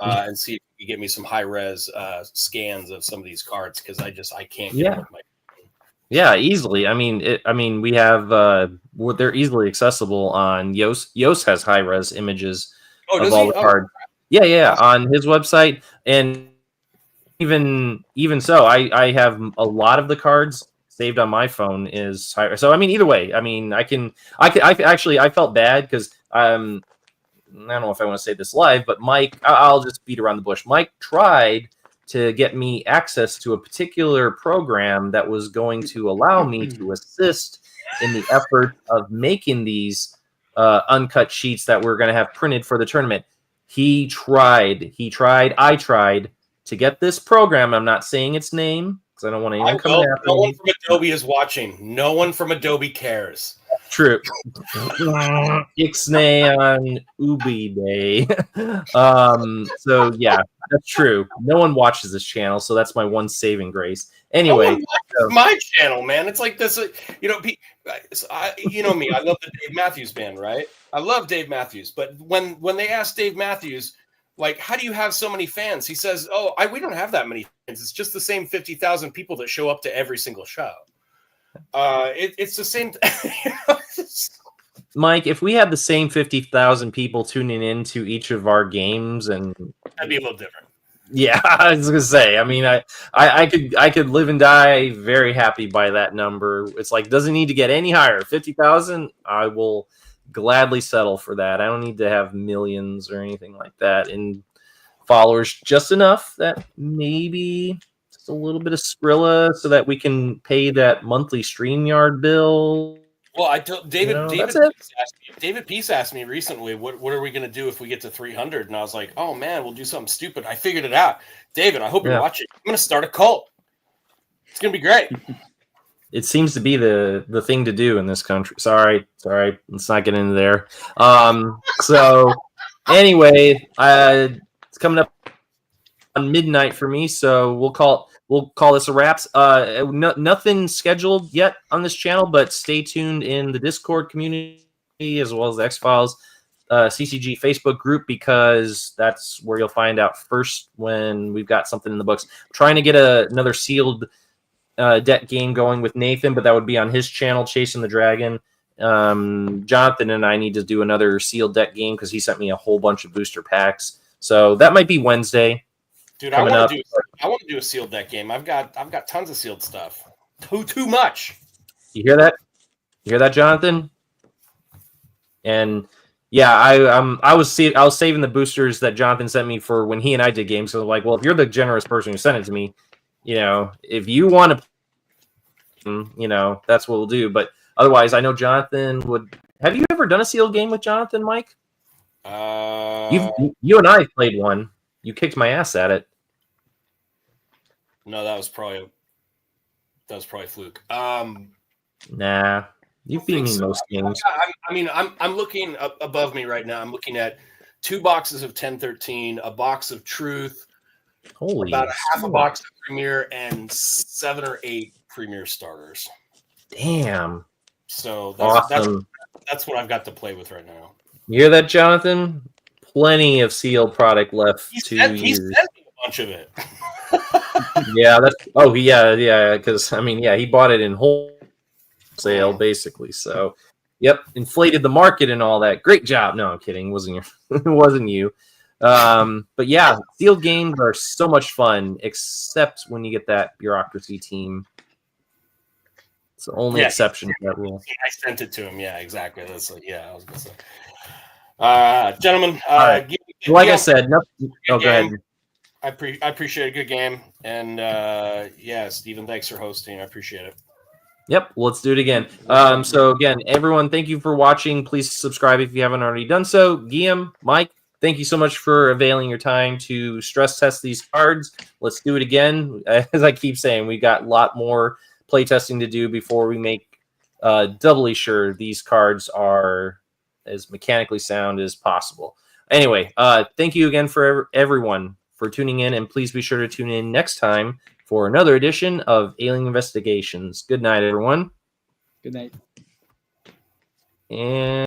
and see if he could get me some high res scans of some of these cards, because I can't get them with my. Yeah, easily. I mean, we have they're easily accessible on 𝐗-𝐅i𝐥e𝐬 has high res images of all the cards. Yeah, on his website, and even so, I have a lot of the cards saved on my phone is high. So I mean, either way, I mean, I felt bad because I don't know if I want to say this live, but Mike, I'll just beat around the bush. Mike tried to get me access to a particular program that was going to allow me to assist in the effort of making these uncut sheets that we're going to have printed for the tournament. I tried to get this program. I'm not saying its name because I don't want anyone coming after me. No one from Adobe is watching. No one from Adobe cares. True. 𝐗-𝐅i𝐥e𝐬 on Ubi Day. So yeah, that's true. No one watches this channel, so that's my one saving grace. Anyway, my channel, man. It's like this, you know. You know me. I love the Dave Matthews Band, right? I love Dave Matthews, but when they asked Dave Matthews, like, how do you have so many fans? He says, we don't have that many fans. It's just the same 50,000 people that show up to every single show. It's the same. Mike, if we had the same 50,000 people tuning into each of our games, and that'd be a little different. Yeah, I was gonna say. I mean, I could live and die very happy by that number. It's like, doesn't need to get any higher. 50,000, I will gladly settle for that. I don't need to have millions or anything like that in followers. Just enough that maybe just a little bit of Skrilla so that we can pay that monthly StreamYard bill. Well, I told David Peace asked me recently, what are we going to do if we get to 300? And I was like, oh, man, we'll do something stupid. I figured it out. David, I hope you're watching. I'm going to start a cult. It's going to be great. It seems to be the thing to do in this country. Sorry. Let's not get into there. So anyway, it's coming up on midnight for me, so we'll call this a wraps. Nothing scheduled yet on this channel, but stay tuned in the Discord community as well as the X-Files CCG Facebook group, because that's where you'll find out first when we've got something in the books. I'm trying to get another sealed deck game going with Nathan, but that would be on his channel, Chasing the Dragon. Jonathan and I need to do another sealed deck game because he sent me a whole bunch of booster packs. So that might be Wednesday. Dude, I want to do a sealed deck game. I've got tons of sealed stuff. Too much. You hear that? You hear that, Jonathan? And yeah, I was saving the boosters that Jonathan sent me for when he and I did games. So like, well, if you're the generous person who sent it to me, you know, if you want to, you know, that's what we'll do. But otherwise, I know Jonathan would. Have you ever done a sealed game with Jonathan, Mike? You and I played one. You kicked my ass at it. No, that was probably fluke. Nah, you've beat me most games. I'm looking above me right now. I'm looking at 2 boxes of 1013, a box of Truth, about half a box of Premier, and 7 or 8 Premier starters. Damn. So awesome. That's what I've got to play with right now. You hear that, Jonathan? Plenty of sealed product left. He sent me a bunch of it. Yeah, because I mean, yeah, he bought it in wholesale basically. So, yep, inflated the market and all that. Great job. No, I'm kidding. It wasn't you. But yeah, sealed games are so much fun, except when you get that bureaucracy team. It's the only exception to that rule. I sent it to him. Yeah, exactly. That's I was gonna say. Gentlemen, like I said, nothing. Go ahead. I appreciate a good game, and Stephen, thanks for hosting. I appreciate it. Yep, let's do it again. So again, everyone, thank you for watching. Please subscribe if you haven't already done so. Guillaume, Mike, thank you so much for availing your time to stress test these cards. Let's do it again. As I keep saying, we got a lot more playtesting to do before we make doubly sure these cards are as mechanically sound as possible. Anyway, thank you again for everyone for tuning in, and please be sure to tune in next time for another edition of Alien Investigations. Good night, everyone. Good night. And